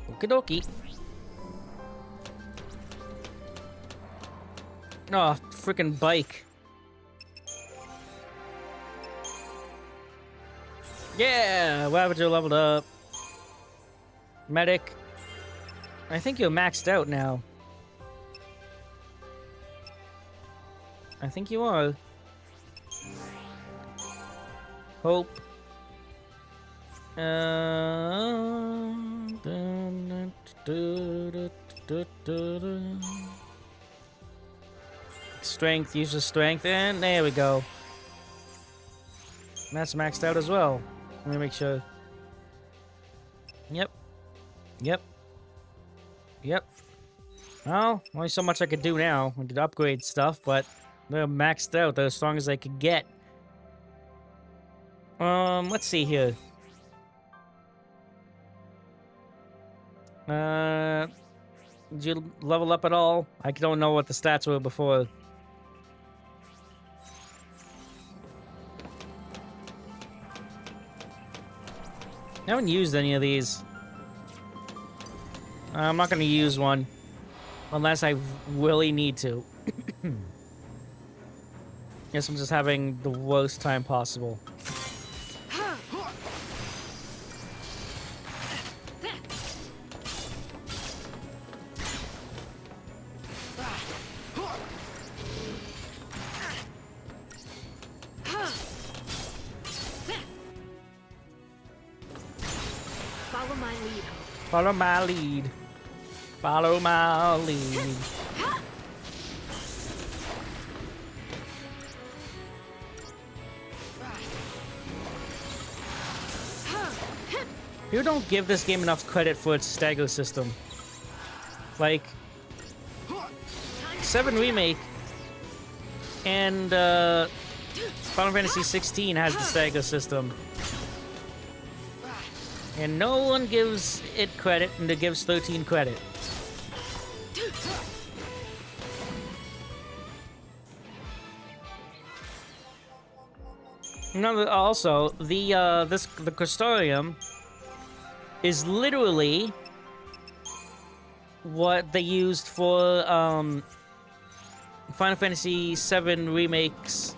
Okie dokie. Oh, freaking bike. Yeah, Ravager leveled up. Medic. I think you're maxed out now. I think you are. Hope. Strength, use your strength, and there we go. That's maxed out as well. Let me make sure. Yep. Yep. Yep. Well, only so much I could do now. I could upgrade stuff, but they're maxed out. They're as strong as I could get. Let's see here. Did you level up at all? I don't know what the stats were before. I haven't used any of these. I'm not going to use one. Unless I really need to. Guess I'm just having the worst time possible. Follow my lead. Follow my lead. Follow my lead. You don't give this game enough credit for its stagger system. Like, 7 Remake and Final Fantasy 16 has the stagger system. And no one gives it credit, and it gives 13 credit. No, also the Crystarium is literally what they used for Final Fantasy VII Remake's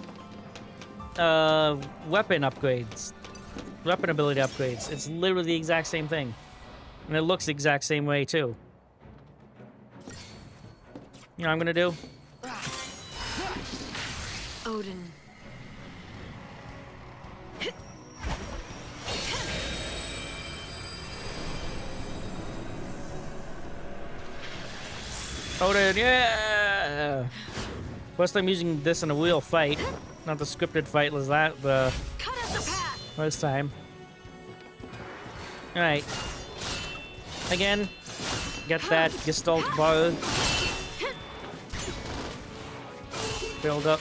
weapon upgrades. Weapon ability upgrades. It's literally the exact same thing. And it looks the exact same way, too. You know what I'm gonna do? Odin. Odin, yeah! First time using this in a real fight. Not the scripted fight, was that the first time. Alright. Again, get that Gestalt bar filled up.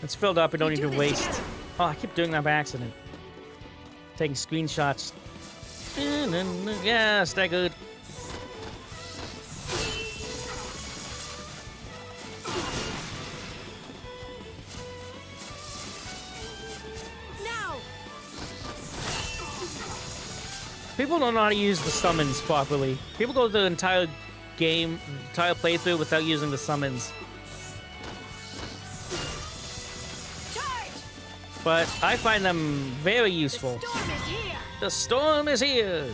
It's filled up, I don't need to waste. Oh, I keep doing that by accident. Taking screenshots. Yeah, staggered. Now. People don't know how to use the summons properly. People go the entire game, entire playthrough without using the summons. Charge! but I find them very useful. The storm is here!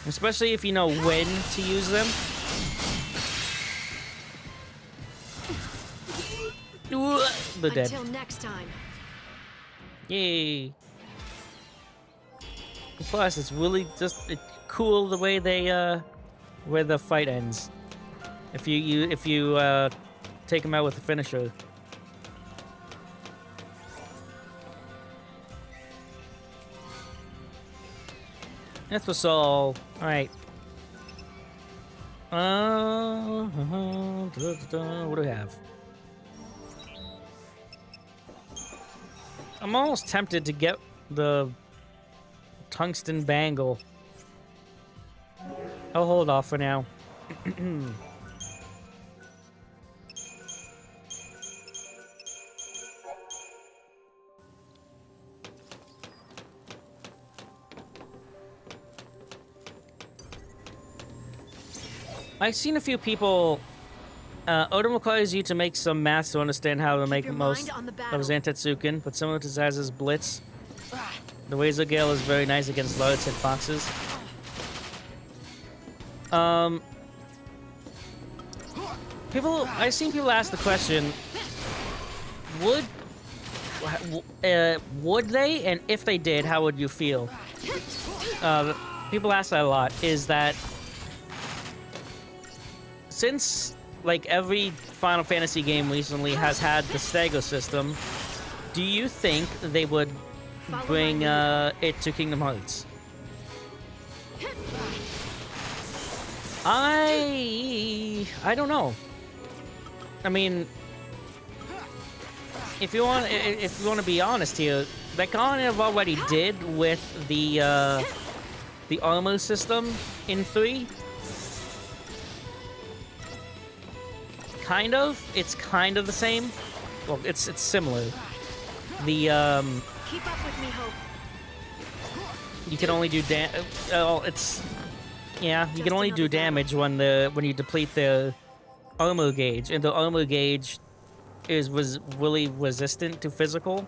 Especially if you know when to use them. They're dead. Until next time. Yay. Plus, it's really just cool the way they, where the fight ends. If you take them out with the finisher. That's what's all. Alright. What do we have? I'm almost tempted to get the tungsten bangle. I'll hold off for now. I've seen a few people. Odin requires you to make some math to understand how to make most of Zantetsuken, but similar to Zaz's Blitz, the Razor Gale is very nice against large hitboxes. I've seen people ask the question, would they, and if they did, how would you feel? People ask that a lot, is that since, like, every Final Fantasy game recently has had the stagger system, do you think they would bring it to Kingdom Hearts? I don't know. I mean, if you want to be honest here, they kind of already did with the armor system in 3. Kind of. It's kind of the same. Well, it's similar. The Keep up with me, Hope. you can only do you can only do damage when you deplete the armor gauge, and the armor gauge was really resistant to physical.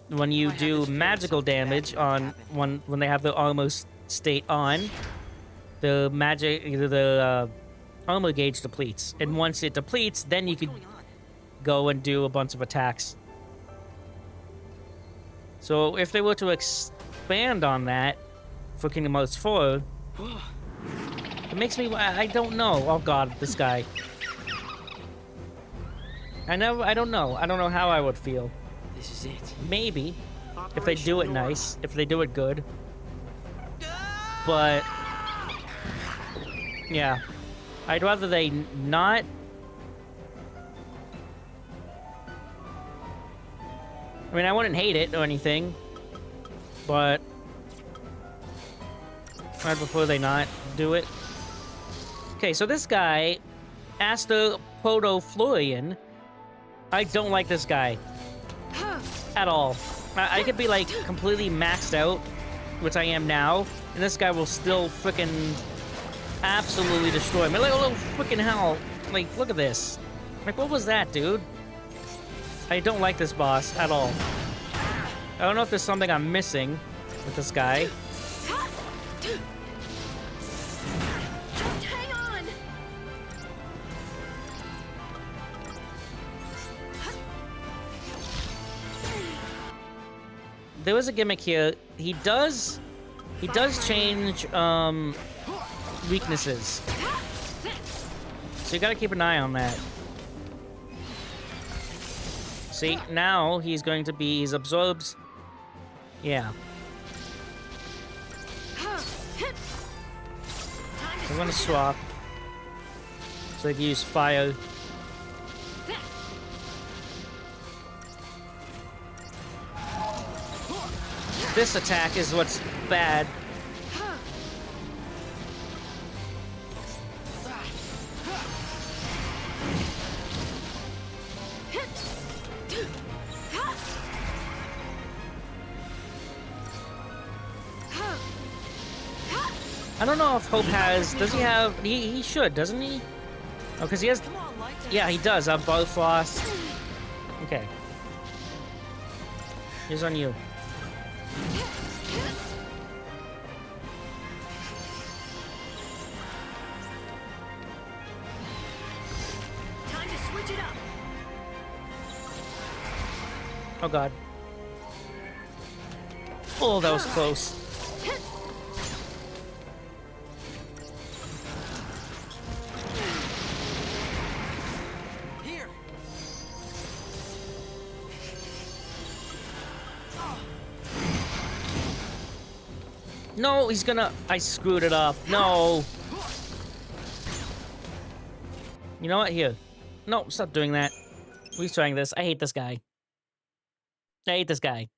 When you do magical damage on when they have the armor state on, the armor gauge depletes, and once it depletes, then you could go and do a bunch of attacks. So if they were to expand on that for Kingdom Hearts 4, it makes me, I don't know. Oh god, this guy. I don't know how I would feel. This is it. Maybe, if they do it nice, if they do it good. But, yeah. I'd rather they not. I mean, I wouldn't hate it or anything, but I'd prefer they not do it. Okay, so this guy, Aster Proto-Florian, I don't like this guy at all. I could be, like, completely maxed out, which I am now, and this guy will still frickin' absolutely destroy me. Like, oh, freaking hell. Like, look at this. Like, what was that, dude? I don't like this boss at all. I don't know if there's something I'm missing with this guy. Just hang on. There was a gimmick here. He does change, weaknesses. So you gotta keep an eye on that. See, now he's going to be, he absorbs. Yeah. So I'm gonna swap. So I can use fire. This attack is what's bad. I don't know if Hope has... Does he have... He should, doesn't he? Oh, because he has... Yeah, he does. Bifrost. Okay. Here's on you. Time to switch it up. Oh god. Oh, that was close. Here. No, he's gonna... I screwed it up. No. You know what? Here. No, stop doing that. We're trying this. I hate this guy. I hate this guy.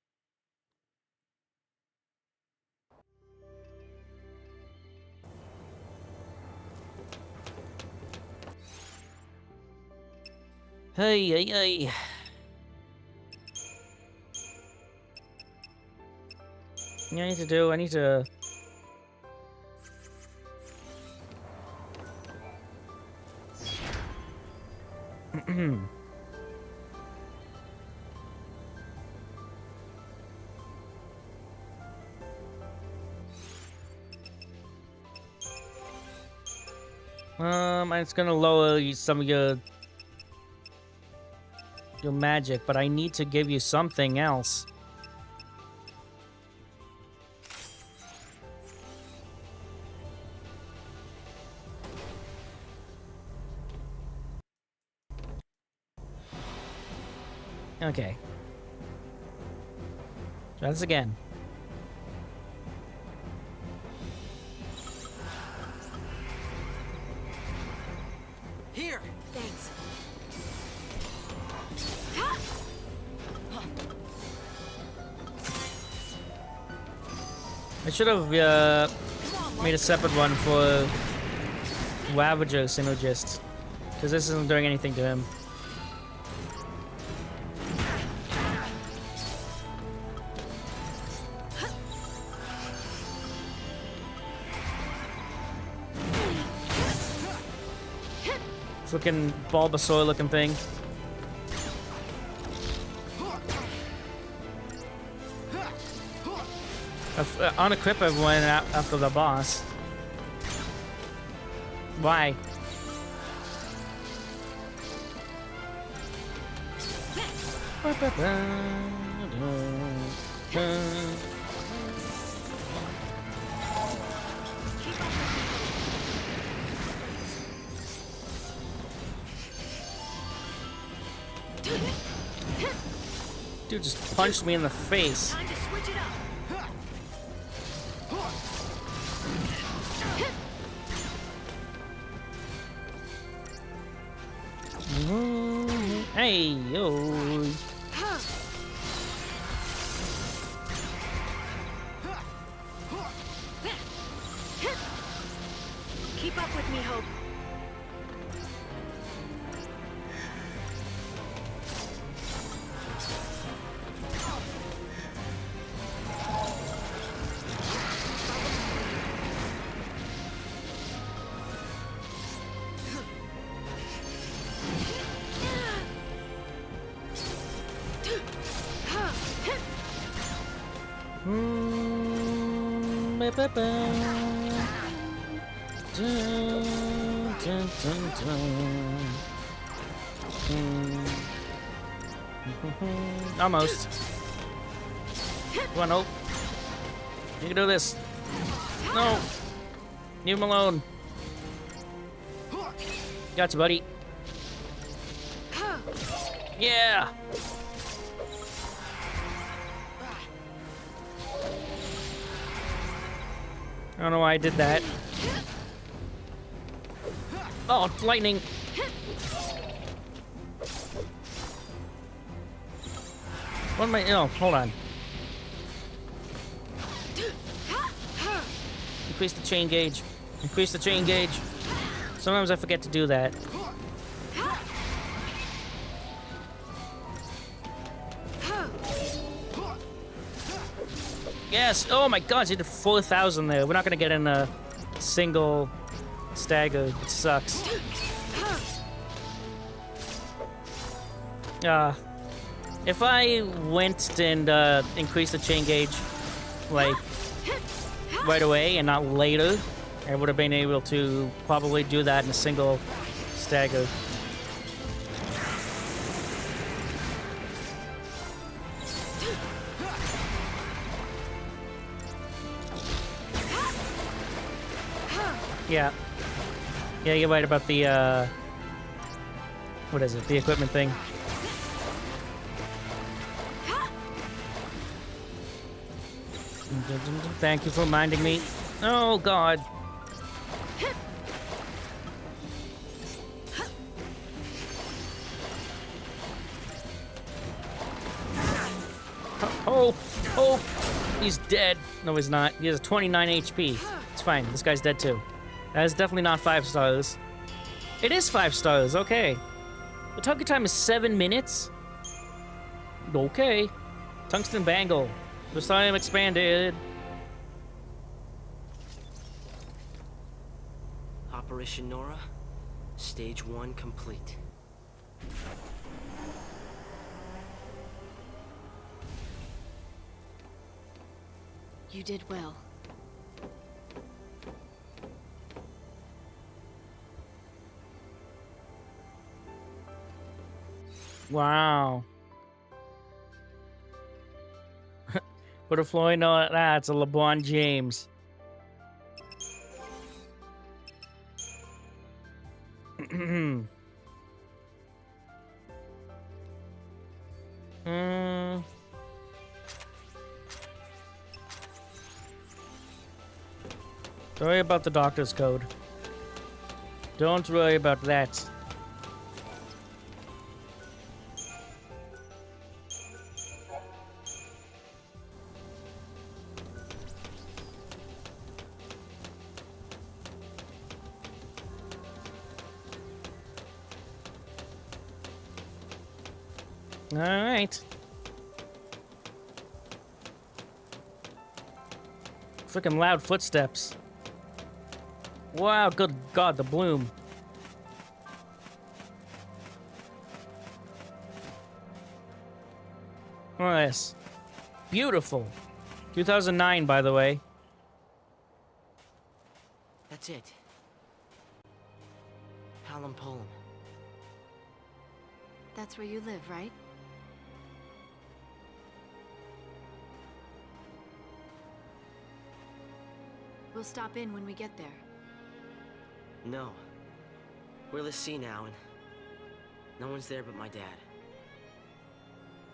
Hey, hey, hey. You know what I need to do? I need to... It's gonna lower some of your magic, but I need to give you something else. Okay. Try this again. Here. Thanks. I should have made a separate one for Ravager Synergist, because this isn't doing anything to him. Looking Bulbasaur looking thing. Unequip everyone after the boss. Why? Dude just punched me in the face. Time to switch it up. Hey, yo. Keep up with me, Hope. Almost. Come on, Hope. You can do this. No. Leave him alone. Gotcha, buddy. Yeah. I don't know why I did that. Oh, lightning. What am I? Oh, hold on. Increase the chain gauge. Increase the chain gauge. Sometimes I forget to do that. Yes! Oh my gosh, you did 4,000 there. We're not gonna get in a single stagger. It sucks. If I went and increased the chain gauge, like, right away and not later, I would have been able to probably do that in a single stagger. Yeah. Yeah, you're right about the, what is it? The equipment thing. Thank you for reminding me. Oh, God. Hope! Hope! He's dead. No, he's not. He has 29 HP. It's fine. This guy's dead, too. That is definitely not 5 stars. It is 5 stars. Okay. The target time is 7 minutes. Okay. Tungsten bangle. This time expanded. Operation Nora, Stage 1 complete. You did well. Wow. Put a Floyd know that's a LeBron James. Don't worry about the doctor's code. Don't worry about that. All right. Freaking loud footsteps. Wow, good God, the bloom. Oh, yes. Beautiful. 2009, by the way. That's it. Hallam Polum. That's where you live, right? We'll stop in when we get there. No. We're at the sea now, and no one's there but my dad.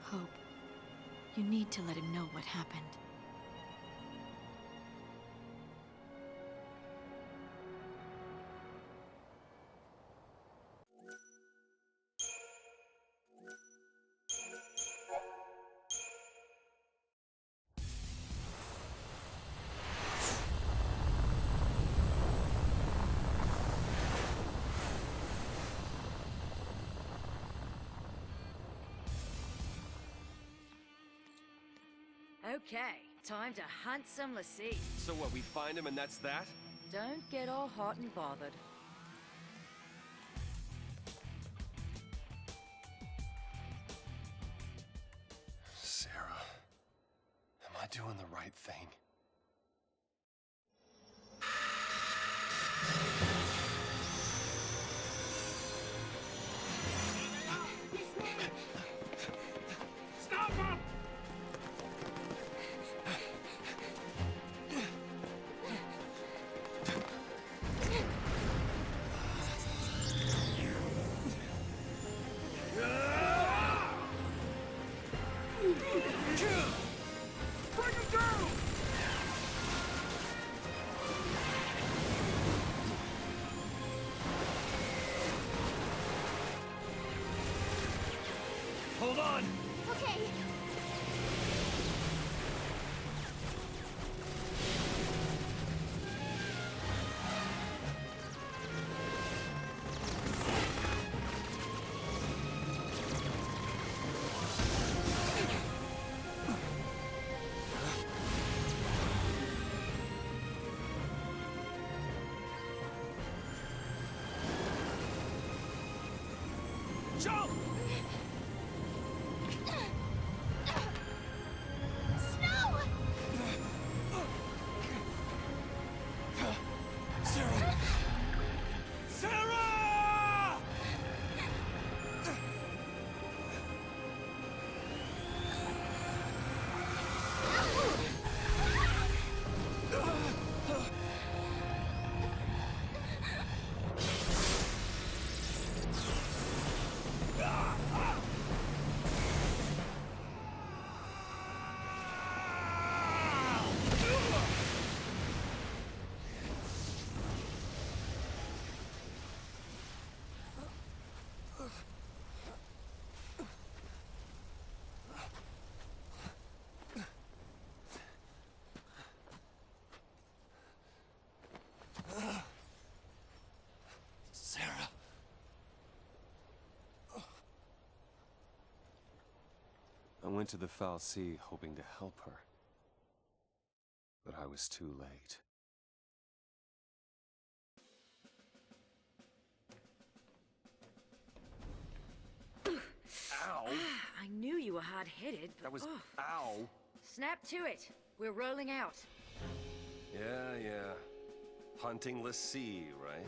Hope, you need to let him know what happened. Okay, time to hunt some lassie. So what, we find him and that's that? Don't get all hot and bothered. Sarah, am I doing the right thing? Stop him! Bring him down! went to the Foul Sea hoping to help her. But I was too late. Ow! I knew you were hard-headed, but... That was... oh. Ow! Snap to it. We're rolling out. Yeah. Huntingless sea, right?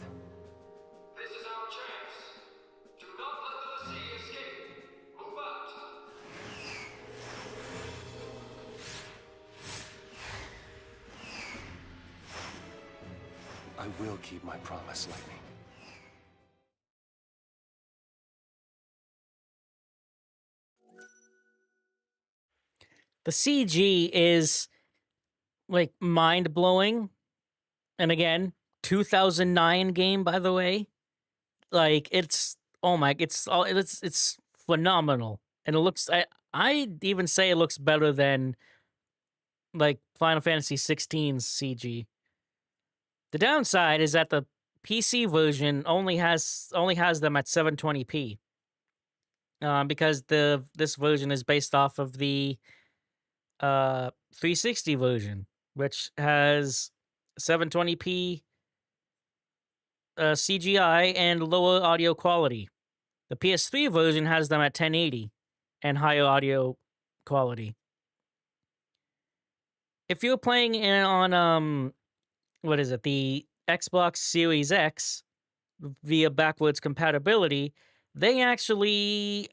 This is our chance. Do not let the Lassie escape. Move out. I will keep my promise, Lightning. The CG is like mind-blowing. And again, 2009 game, by the way. Like it's it's phenomenal. And it looks I'd even say it looks better than like Final Fantasy 16's CG. The downside is that the PC version only has them at 720p. Because this version is based off of the 360 version, which has 720p CGI and lower audio quality. The PS3 version has them at 1080 and higher audio quality. If you're playing on the Xbox Series X via backwards compatibility, they actually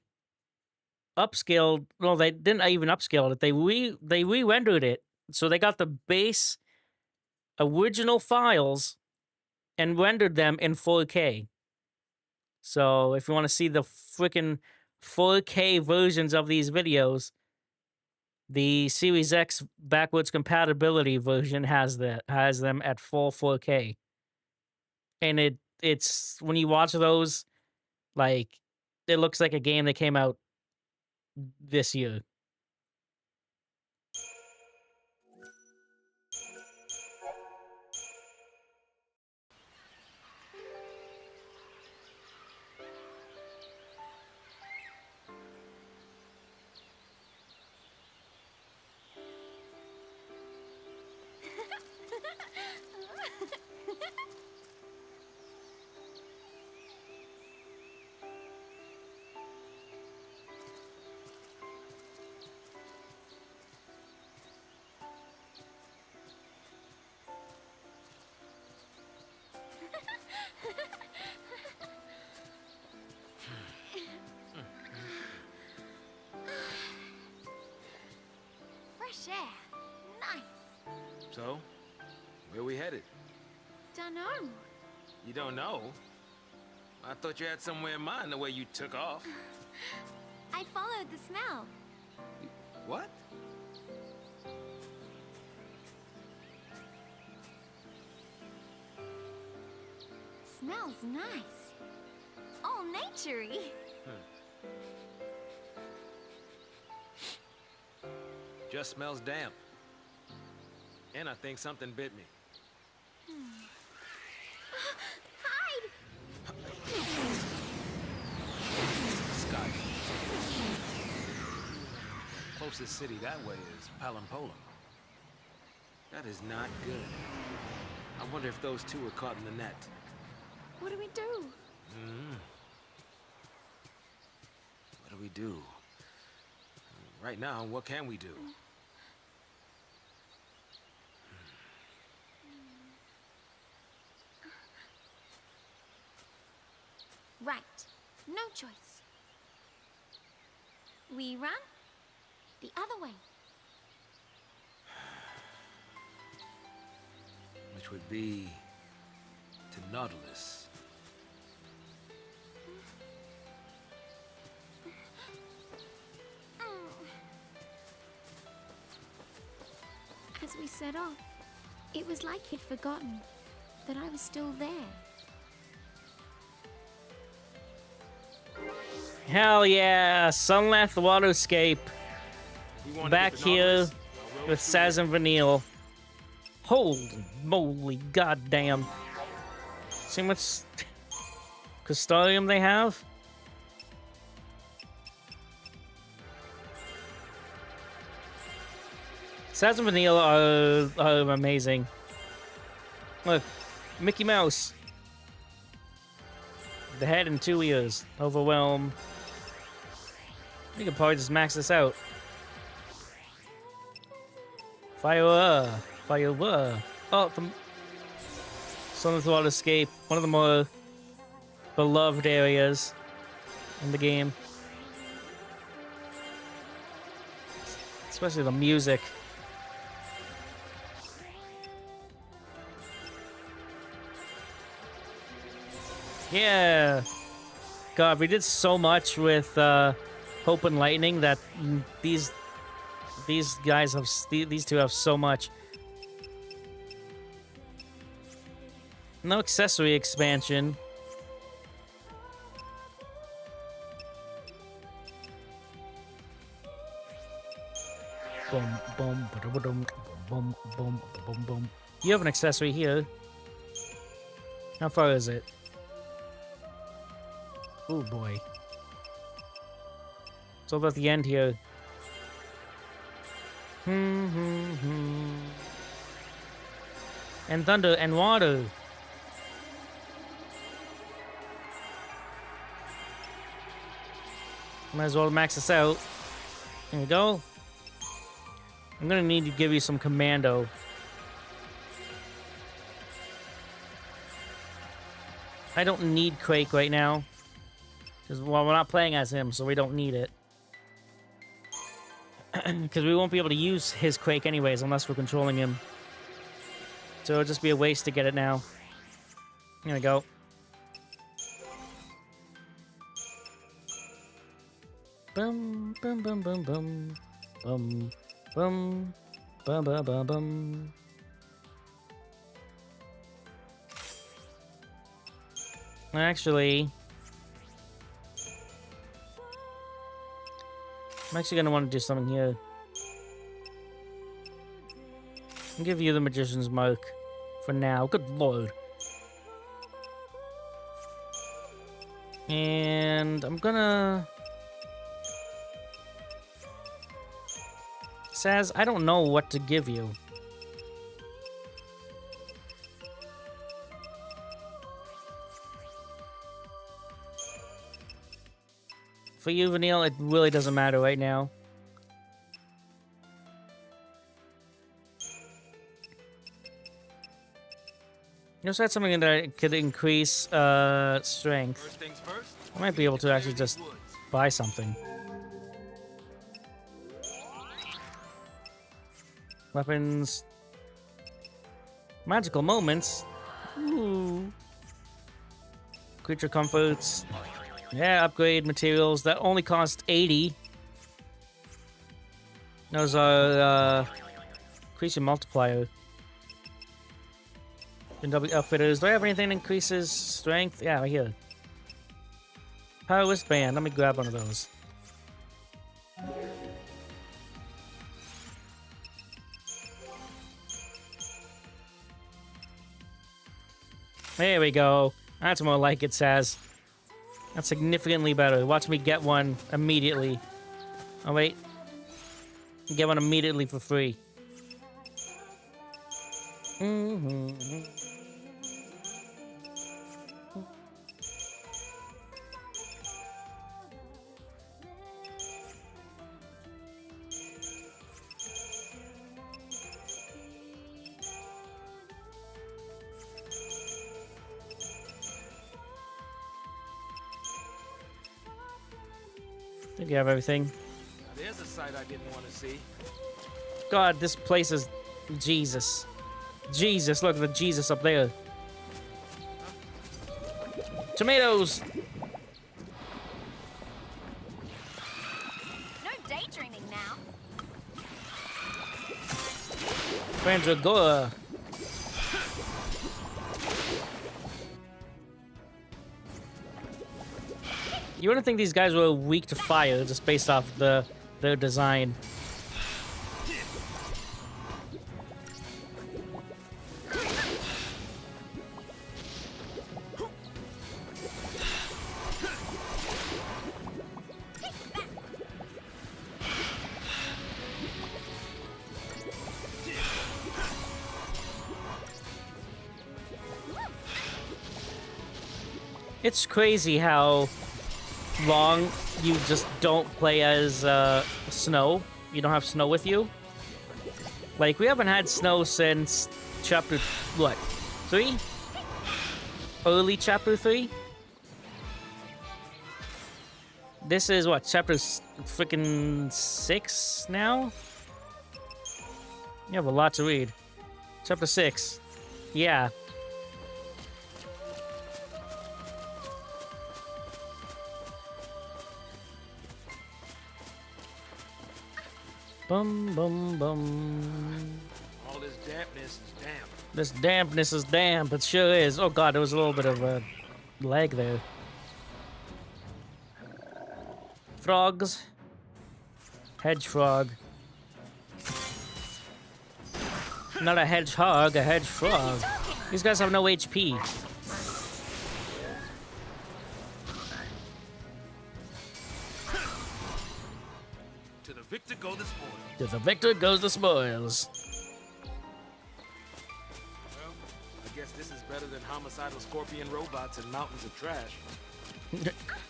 upscaled. Well, they didn't even upscale it. They re-rendered it, so they got the base original files and rendered them in 4K. So if you want to see the freaking 4K versions of these videos, the Series X backwards compatibility version has them at full 4K. And it's when you watch those, like, it looks like a game that came out this year. Fresh air. Nice. So, where we headed? Dunno. You don't know? I thought you had somewhere in mind the way you took off. I followed the smell. What? Smells nice. All naturey. Just smells damp. And I think something bit me. Hide! Scott. Closest city that way is Palampolam. That is not good. I wonder if those two were caught in the net. What do we do? What do we do? Right now, what can we do? Right. No choice. We run the other way. Which would be to Nautilus. As we set off, it was like he'd forgotten that I was still there. Hell yeah! Sunleth Waterscape. Back here with Saz and Vanille. Holy moly, goddamn. See how much custodium they have? Saz and Vanille are amazing. Look, Mickey Mouse. The head and 2 ears. Overwhelm. We could probably just max this out. Fire. Fire. Oh, from Something Throughout Escape. One of the more beloved areas in the game. Especially the music. Yeah. God, we did so much with Hope and Lightning that these guys have these two have so much. No accessory expansion. Boom, boom, boom, boom, boom, boom, boom. You have an accessory here. How far is it? Oh boy. It's over at the end here. And thunder and water. Might as well max this out. There we go. I'm gonna need to give you some commando. I don't need Quake right now. Because, well, we're not playing as him, so we don't need it. Because we won't be able to use his Quake anyways unless we're controlling him. So it'll just be a waste to get it now. There we go. Bum, bum, bum, bum, bum. Bum, bum, bum, bum, bum, bum. Actually, I'm actually gonna want to do something here. I'll give you the Magician's Mark for now. Good lord. And I'm gonna... Saz, I don't know what to give you. For you, Vanille, it really doesn't matter right now. You also had something that could increase strength. First things first, I might be able to actually just buy something. Weapons. Magical moments. Ooh. Creature comforts. Yeah, upgrade materials. That only cost 80. Those are creature multiplier. NW outfitters. Do I have anything that increases strength? Yeah, right here. Power wristband. Let me grab one of those. There we go. That's more like it, Saz. That's significantly better. Watch me get one immediately. Oh, wait. Get one immediately for free. I think you have everything. There's a sight I didn't want to see. God, this place is... Jesus. Jesus, look at the Jesus up there. Tomatoes! No daydreaming now. Mandragora. You wouldn't think these guys were weak to fire just based off their design. It's crazy how long you just don't play as Snow. You don't have Snow with you. Like, we haven't had Snow since chapter, what, 3? Early chapter 3? This is what, chapter freaking 6 now? You have a lot to read. Chapter 6. Yeah. Bum, bum, bum. All this dampness is damp. This dampness is damp. It sure is. Oh god, there was a little bit of a lag there. Frogs. Hedge frog. Not a hedgehog, a hedge frog. These guys have no HP. To the victor go the spoils. To the victor goes the spoils. Well, I guess this is better than homicidal scorpion robots and mountains of trash.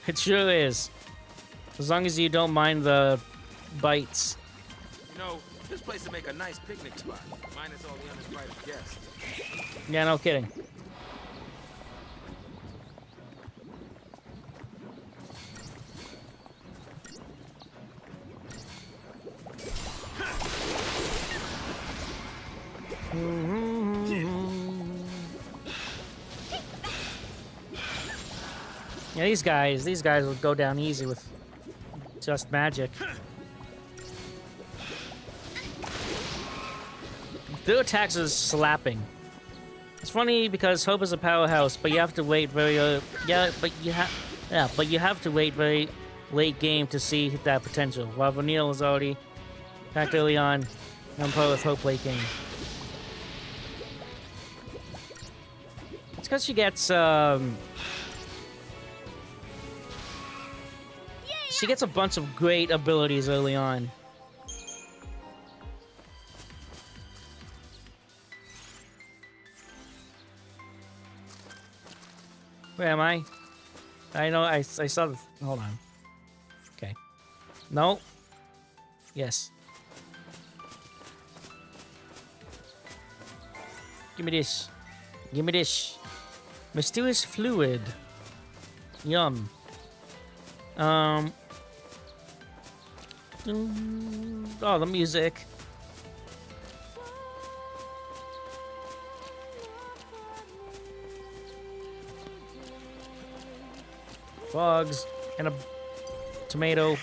It sure is. As long as you don't mind the bites. You know, this place would make a nice picnic spot, minus all the uninvited guests. Yeah, no kidding. Yeah, these guys will go down easy with just magic. Their attacks is slapping. It's funny because Hope is a powerhouse, but you have to wait very but you have to wait very late game to see that potential. While Vanille is already back early on, I'm probably with Hope late game. It's because she gets she gets a bunch of great abilities early on. Where am I? I know, I saw the... Hold on. Okay. No. Yes. Give me this. Give me this. Mysterious fluid. Yum. Oh, the music. Frogs and a tomato.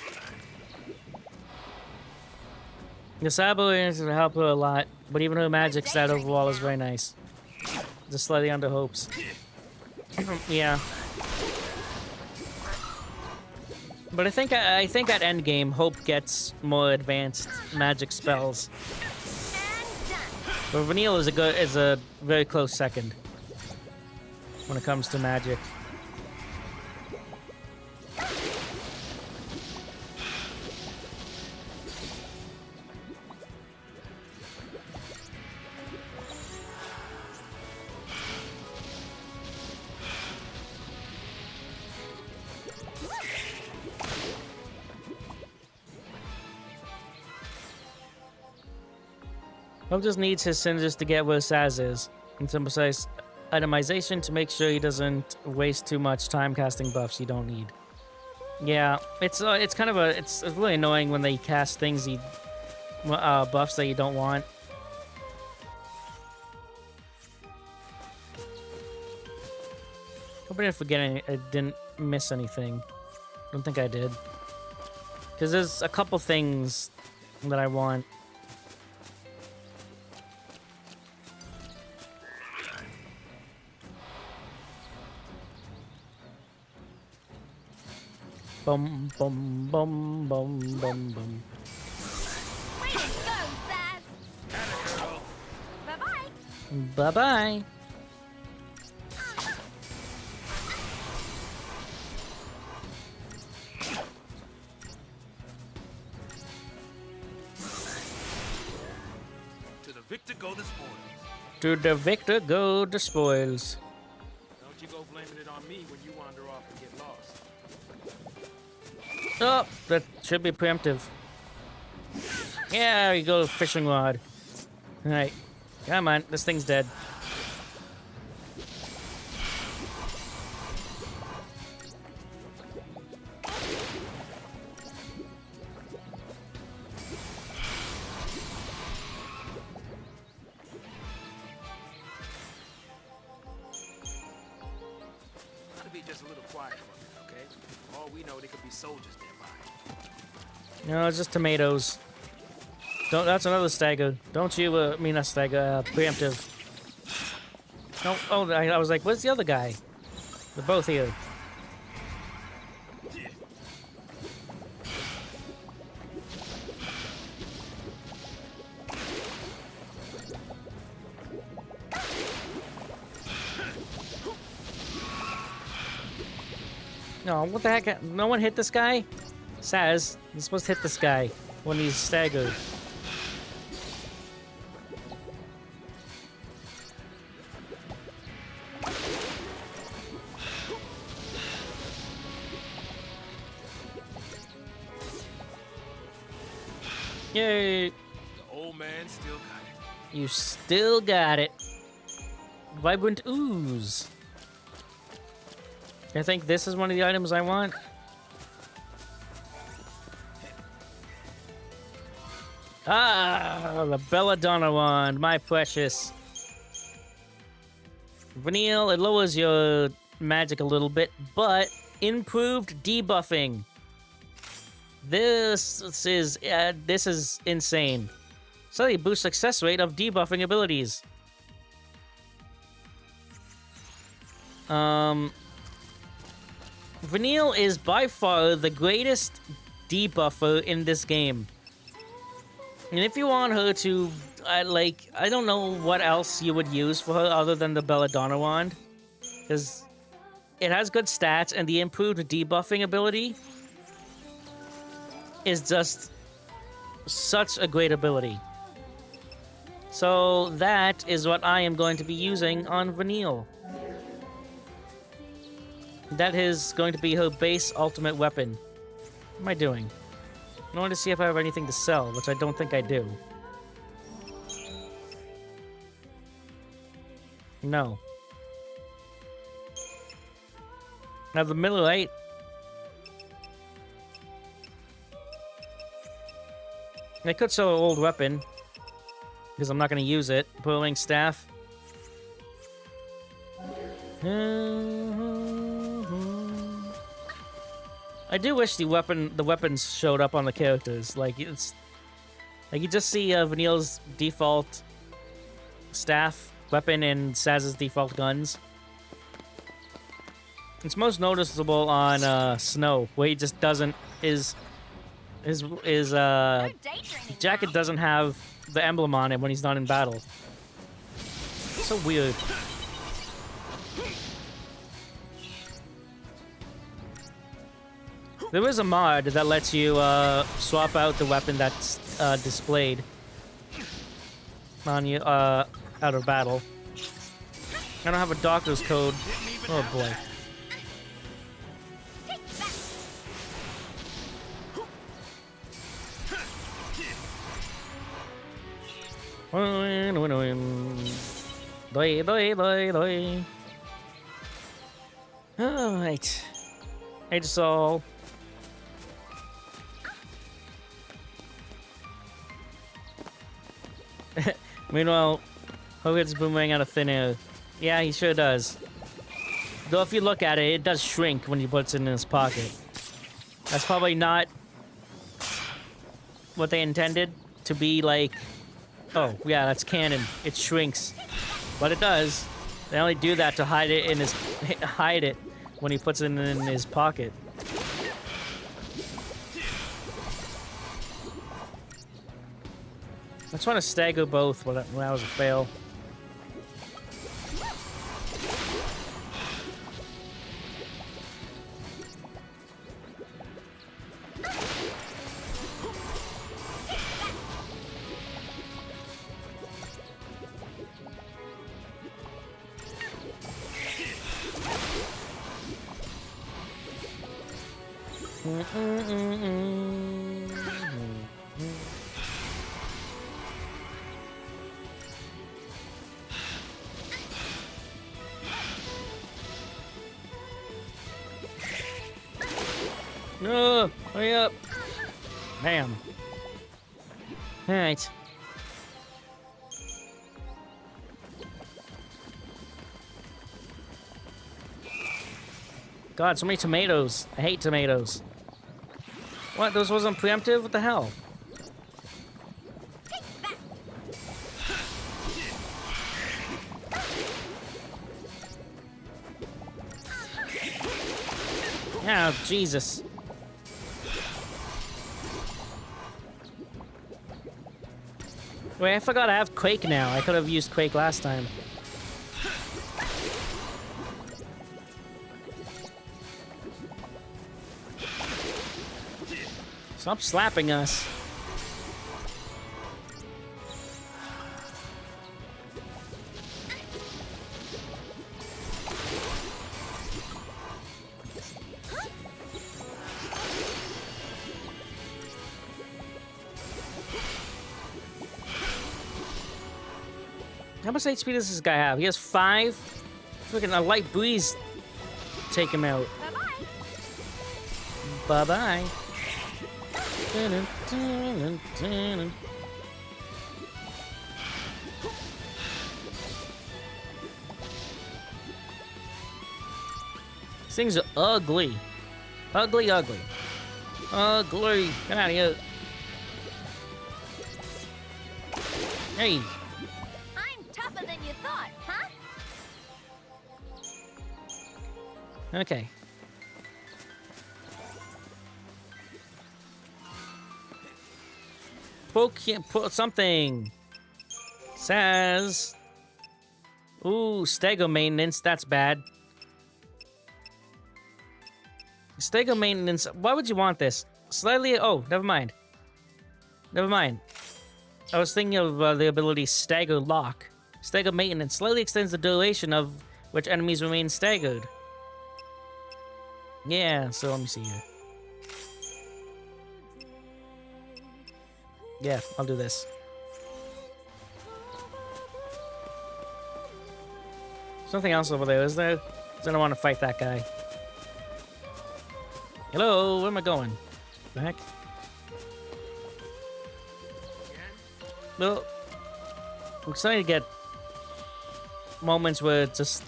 The Sabo is to help her a lot, but even her magic stat overall is very nice. Just slightly under hopes. Yeah. But I think at endgame, Hope gets more advanced magic spells. But Vanille is a very close second when it comes to magic. Hope just needs his synergist to get where Saz is, and some precise itemization to make sure he doesn't waste too much time casting buffs you don't need. Yeah, it's kind of it's really annoying when they cast things buffs that you don't want. Hope I didn't forget I didn't miss anything. Don't think I did. Because there's a couple things that I want. Bum bum bum bum bum bum. Way to go, Saz! Bye-bye! Bye-bye! To the victor go the spoils. To the victor go the spoils. Don't you go blaming it on me when you wander off and get lost. Oh, that should be preemptive. Yeah, there you go, fishing rod. Alright. Come on, this thing's dead. Gotta be just a little quiet for a minute, okay? For all we know, there could be soldiers nearby. No, it's just tomatoes. Don't. That's another stagger. Don't you? Mean not stagger. Preemptive. No. Oh, I was like, where's the other guy? They're both here. No, what the heck? No one hit this guy? Saz, you're supposed to hit this guy when he's staggered. Yay! The old man still got it. You still got it. Vibrant ooze. I think this is one of the items I want. Ah, the Belladonna wand, my precious. Vanille, it lowers your magic a little bit, but improved debuffing. This is insane. Slightly boost success rate of debuffing abilities. Vanille is by far the greatest debuffer in this game. And if you want her to, I don't know what else you would use for her other than the Belladonna wand. Because it has good stats, and the improved debuffing ability is just such a great ability. So that is what I am going to be using on Vanille. That is going to be her base ultimate weapon. What am I doing? I wanted to see if I have anything to sell, which I don't think I do. No. Now the Miller Lite. I could sell an old weapon, because I'm not going to use it. Whirling staff. I do wish the weapons showed up on the characters. Like you just see Vanille's default staff weapon and Saz's default guns. It's most noticeable on Snow, where he just doesn't his jacket doesn't have the emblem on it when he's not in battle. So weird. There is a mod that lets you swap out the weapon that's displayed on you out of battle. I don't have a doctor's code. Oh boy. Alright. Hey, Sol. Meanwhile, who gets boomerang out of thin air? Yeah, he sure does. Though if you look at it, it does shrink when he puts it in his pocket. That's probably not what they intended to be like. Oh, yeah, that's canon. It shrinks. But it does. They only do that to hide it in his when he puts it in his pocket. I just want to stagger both when that was a fail. No, hurry up. Bam. All right. God, so many tomatoes. I hate tomatoes. What? Those wasn't preemptive? What the hell? Oh, Jesus. Wait, I forgot I have Quake now. I could have used Quake last time. Stop slapping us. How much HP does this guy have? He has 5? Freaking a light breeze. Take him out. Bye-bye. Bye-bye. These things are ugly. Ugly, ugly. Ugly. Get out of here. Hey. I'm tougher than you thought, huh? Okay. Put something. Says. Ooh, stego maintenance. That's bad. Stego maintenance. Why would you want this? Slightly. Oh, never mind. Never mind. I was thinking of the ability Stagger Lock. Stagger maintenance slightly extends the duration of which enemies remain staggered. Yeah, so let me see here. Yeah, I'll do this. Something else over there, is there? 'Cause I don't want to fight that guy. Hello, where am I going? Back? Well, I'm excited to get moments where it just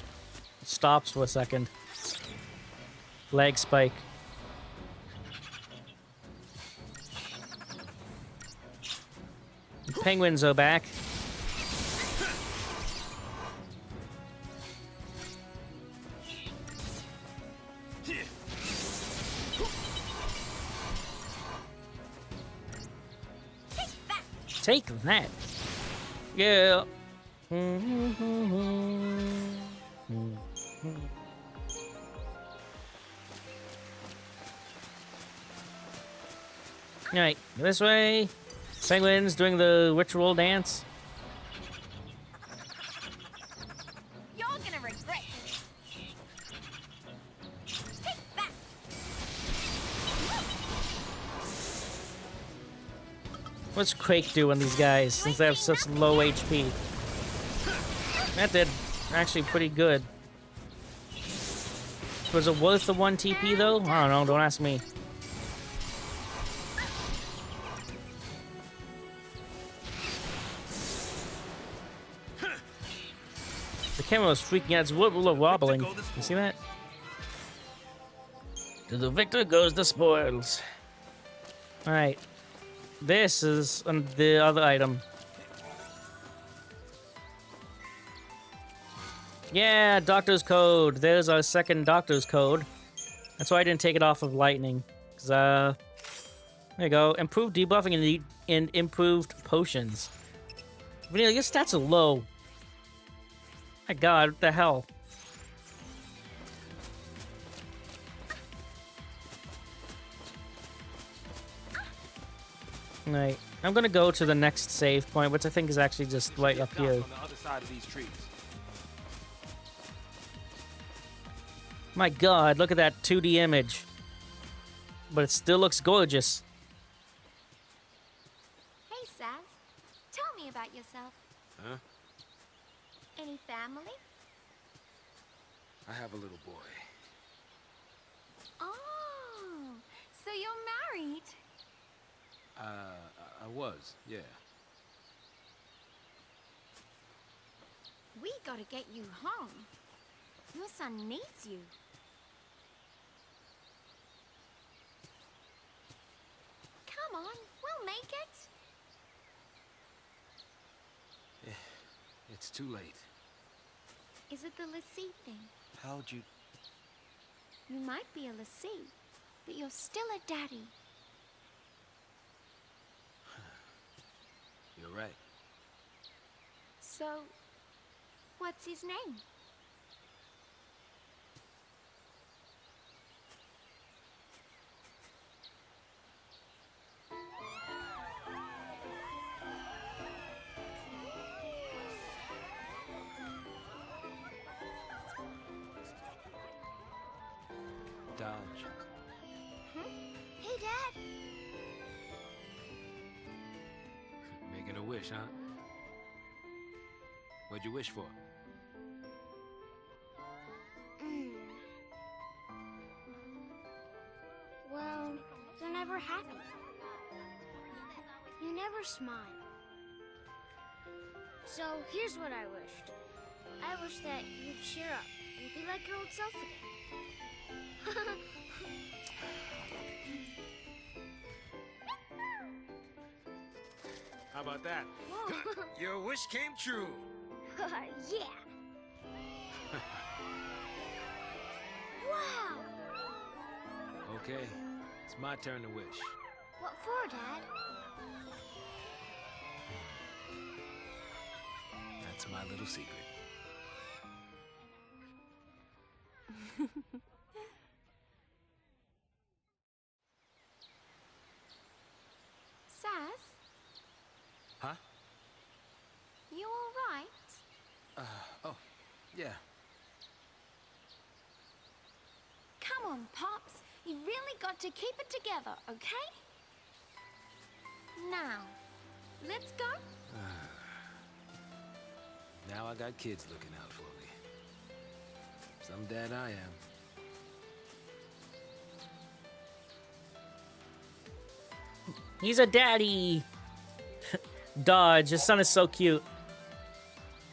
stops for a second. Leg spike. The penguins are back. Take that. Yeah. Alright, this way. Penguins doing the ritual dance. You're gonna regret this. Take that. What's Quake do on these guys since they have such low HP? That did actually pretty good. Was it worth the 1 TP though? I don't know, don't ask me. The camera was freaking out, it's a little wobbling. You see that? To the victor goes the spoils. Alright. This is the other item. Yeah, doctor's code. There's our second doctor's code. That's why I didn't take it off of lightning. Cause, there you go. Improved debuffing and improved potions. Vanilla, your stats are low. My god, what the hell? Right. I'm gonna go to the next save point, which I think is actually just right up here. On the other side of these trees. My god, look at that 2D image. but it still looks gorgeous. Hey, Saz. Tell me about yourself. Huh? Any family? I have a little boy. Oh, so you're married? I was, yeah. We gotta get you home. Your son needs you. Come on, we'll make it. It's too late. Is it the lessee thing? How'd you... You might be a lessee, but you're still a daddy. You're right. So, what's his name? Dodge. Hey, Dad. Making a wish, huh? What'd you wish for? Well, you're never happy. You never smile. So here's what I wished. I wish that you'd cheer up and be like your old self again. How about that? Whoa. Your wish came true. Yeah. Wow. Okay, it's my turn to wish. What for, Dad? That's my little secret. Saz? Huh? You all right? Oh, yeah. Come on, Pops. You really got to keep it together, okay? Now, let's go. Now I got kids looking out for me. Some dad I am. He's a daddy. Dodge, his son is so cute.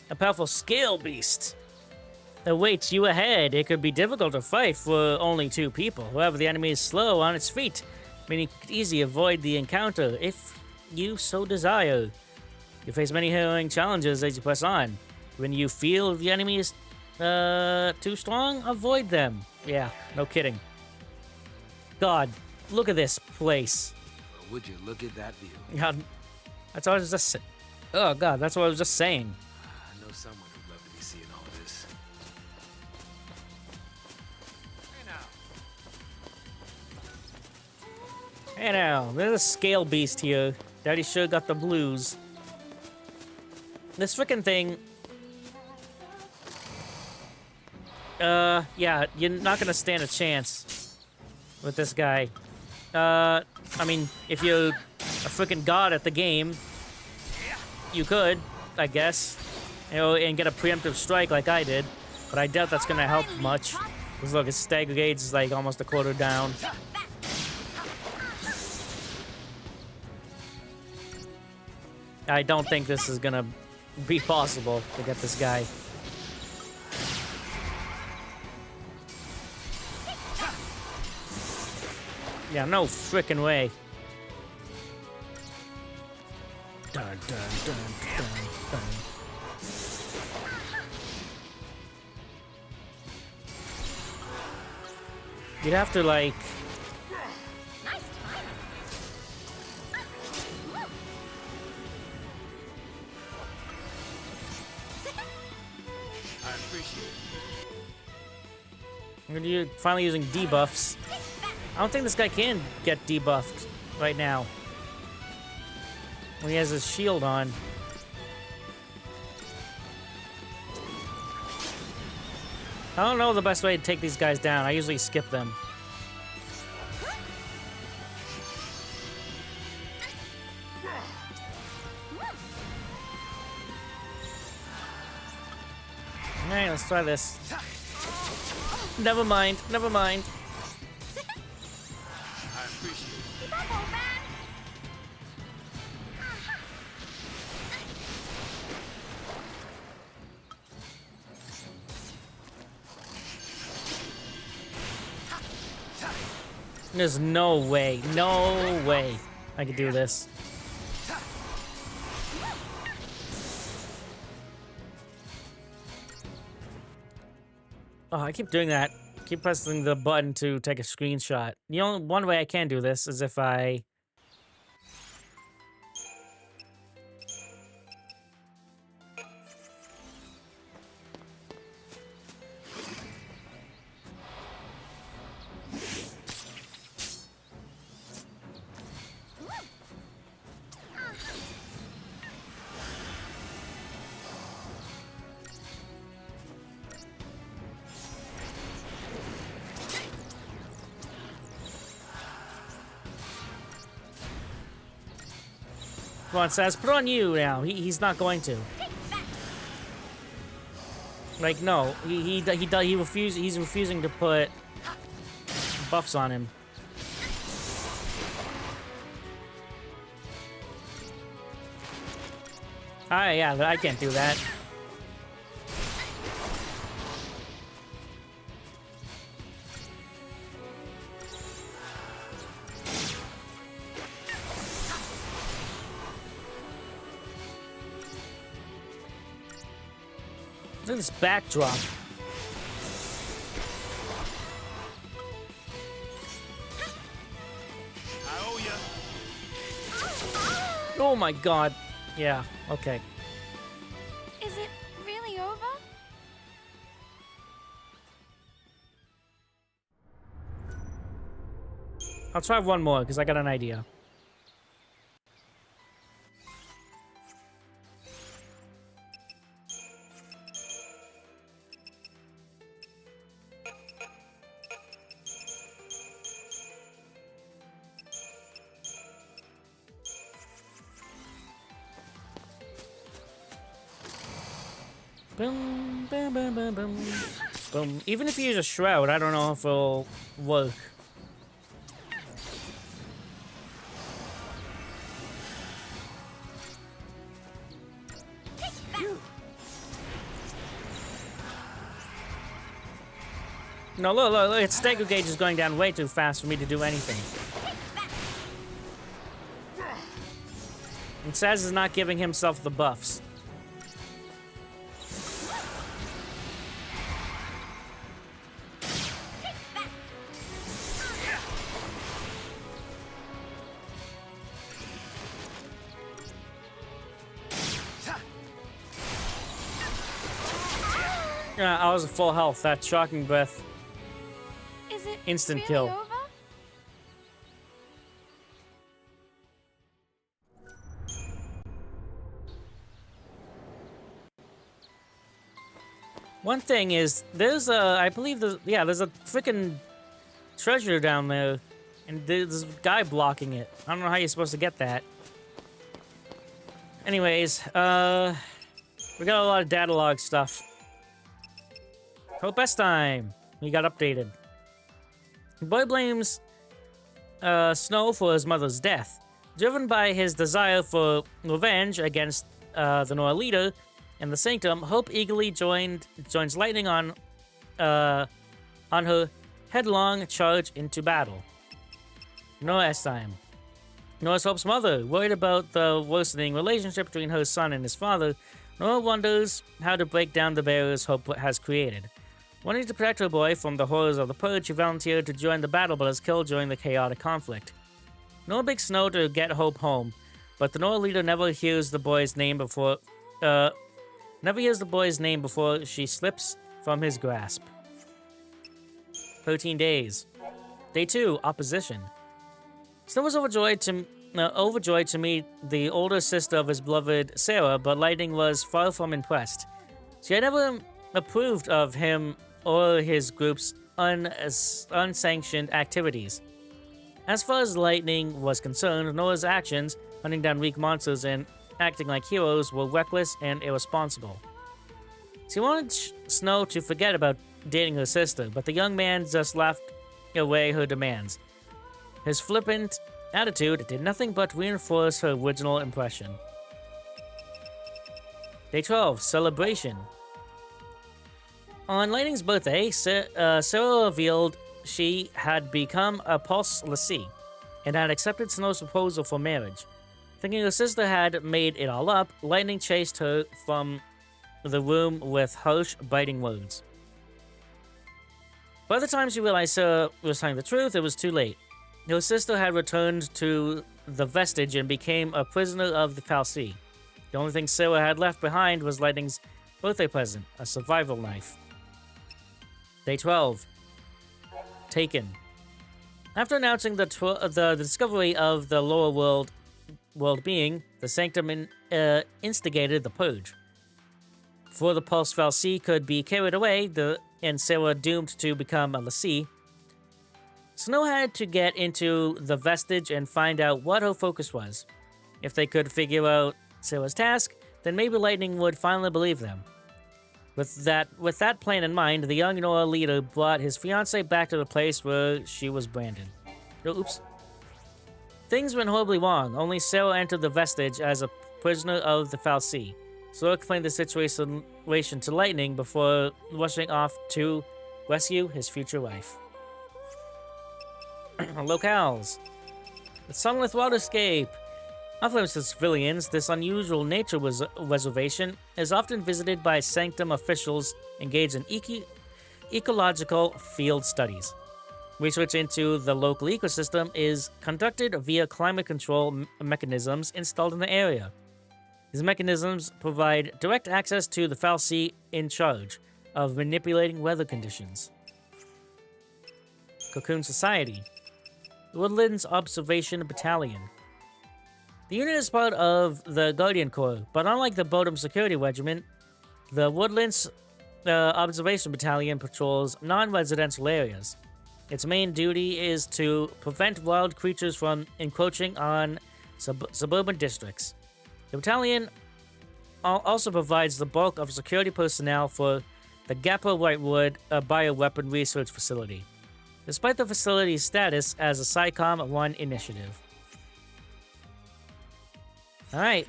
A powerful scale beast awaits you ahead. It could be difficult to fight for only 2 people. However, the enemy is slow on its feet, meaning you could easily avoid the encounter if you so desire. You face many harrowing challenges as you press on. When you feel the enemy is too strong, avoid them. Yeah, no kidding. God, look at this place. Well, would you look at that view? God, that's what I was just oh God, that's what I was just saying. I know someone who'd love to be seeing all this. Hey now. Hey now, there's a scale beast here. Daddy sure got the blues. This frickin' thing... yeah, you're not gonna stand a chance with this guy. I mean, if you're a frickin' god at the game, you could, I guess, you know, and get a preemptive strike like I did, but I doubt that's gonna help much. Because look, his stagger gauge is like almost a quarter down. I don't think this is gonna be possible to get this guy. Yeah, no frickin' way. Dun, dun, dun, dun, dun. You'd have to, like... I appreciate it. You're finally using debuffs. I don't think this guy can get debuffed right now. When he has his shield on. I don't know the best way to take these guys down. I usually skip them. Alright, let's try this. Never mind, never mind. I appreciate it. Keep up, old man. There's no way I could do this. Oh, I keep doing that. Keep pressing the button to take a screenshot. The only one way I can do this is if I... Come on, Saz, put on you now. He's not going to. Like, no, he's refusing to put buffs on him. Ah, yeah, I can't do that. Look at this backdrop. I owe ya. Oh my god. Yeah, okay. Is it really over? I'll try one more, because I got an idea. Boom, boom, boom, boom, boom. Boom. Even if you use a shroud, I don't know if it'll work. No, look, its stagger gauge is going down way too fast for me to do anything. And Saz is not giving himself the buffs. I was at full health. That shocking breath. Is it Instant really kill. over? One thing is, there's a, I believe there's a freaking treasure down there, and there's a guy blocking it. I don't know how you're supposed to get that. Anyways, we got a lot of data log stuff. Hope best time. We got updated. The boy blames Snow for his mother's death. Driven by his desire for revenge against the Nora leader and the Sanctum, Hope eagerly joins Lightning on her headlong charge into battle. Nora S time. Nora's Hope's mother, worried about the worsening relationship between her son and his father, Nora wonders how to break down the barriers Hope has created. Wanting to protect her boy from the horrors of the Purge, she volunteered to join the battle but is killed during the chaotic conflict. Nora begs Snow to get Hope home, but the Nora leader never hears the boy's name before she slips from his grasp. 13 days. Day 2, opposition. Snow was overjoyed to meet the older sister of his beloved Sarah, but Lightning was far from impressed. She had never approved of him or his group's unsanctioned activities. As far as Lightning was concerned, Nora's actions, hunting down weak monsters and acting like heroes, were reckless and irresponsible. Snow to forget about dating her sister, but the young man just laughed away her demands. His flippant attitude did nothing but reinforce her original impression. Day 12, Celebration. On Lightning's birthday, Sarah revealed she had become a Pulse lessee and had accepted Snow's proposal for marriage. Thinking her sister had made it all up, Lightning chased her from the room with harsh, biting words. By the time she realized Sarah was telling the truth, it was too late. Her sister had returned to the vestige and became a prisoner of the FFXIII. The only thing Sarah had left behind was Lightning's birthday present, a survival knife. Day 12. Taken. After announcing the discovery of the lower world being, the Sanctum instigated the Purge. Before the Pulse FFXIII could be carried away, and Sarah doomed to become a lessee, Snow had to get into the vestige and find out what her focus was. If they could figure out Sarah's task, then maybe Lightning would finally believe them. With that plan in mind, the young Nora leader brought his fiancée back to the place where she was branded. Oops. Things went horribly wrong. Only Sarah entered the vestige as a prisoner of the FFXIII. Sora explained the situation to Lightning before rushing off to rescue his future wife. Locales. The Sunlit Waterscape. Unlike the civilians, this unusual nature reservation is often visited by Sanctum officials engaged in ecological field studies. Research into the local ecosystem is conducted via climate control mechanisms installed in the area. These mechanisms provide direct access to the FFXIII in charge of manipulating weather conditions. Cocoon Society. Woodlands Observation Battalion. The unit is part of the Guardian Corps, but unlike the Bodum Security Regiment, the Woodlands Observation Battalion patrols non-residential areas. Its main duty is to prevent wild creatures from encroaching on suburban districts. The battalion also provides the bulk of security personnel for the Gappa Whitewood bioweapon research facility, despite the facility's status as a SciComm 1 initiative. Alright.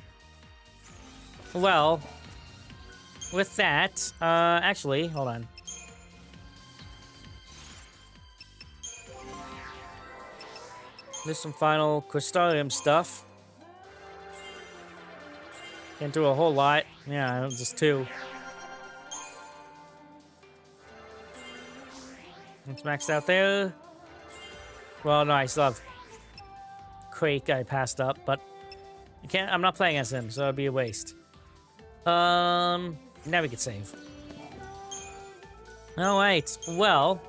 Well, with that, actually, hold on. There's some final Crystarium stuff. Can't do a whole lot. Yeah, just 2. It's maxed out there. Well, no, I still have Quake I passed up, but I'm not playing as him, so it'd be a waste. Now we can save. Alright, well.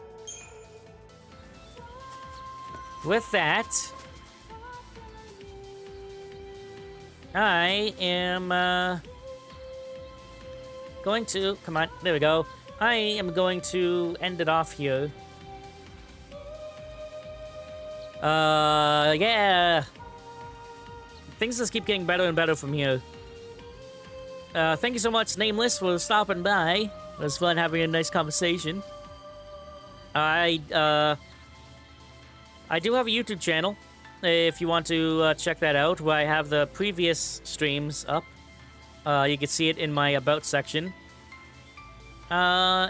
With that, I am going to, come on, there we go. I am going to end it off here. Yeah. Things just keep getting better and better from here. Thank you so much, Nameless, for stopping by. It was fun having a nice conversation. I do have a YouTube channel, if you want to check that out, where I have the previous streams up. You can see it in my About section. Yeah,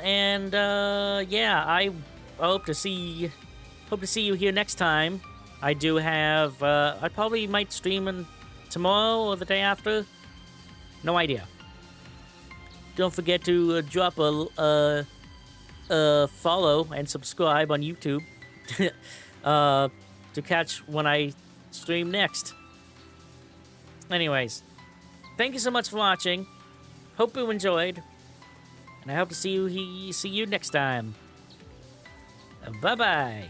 I hope to see you here next time. I do have, I probably might stream tomorrow or the day after. No idea. Don't forget to drop a follow and subscribe on YouTube to catch when I stream next. Anyways, thank you so much for watching. Hope you enjoyed, and I hope to see you next time. Bye bye.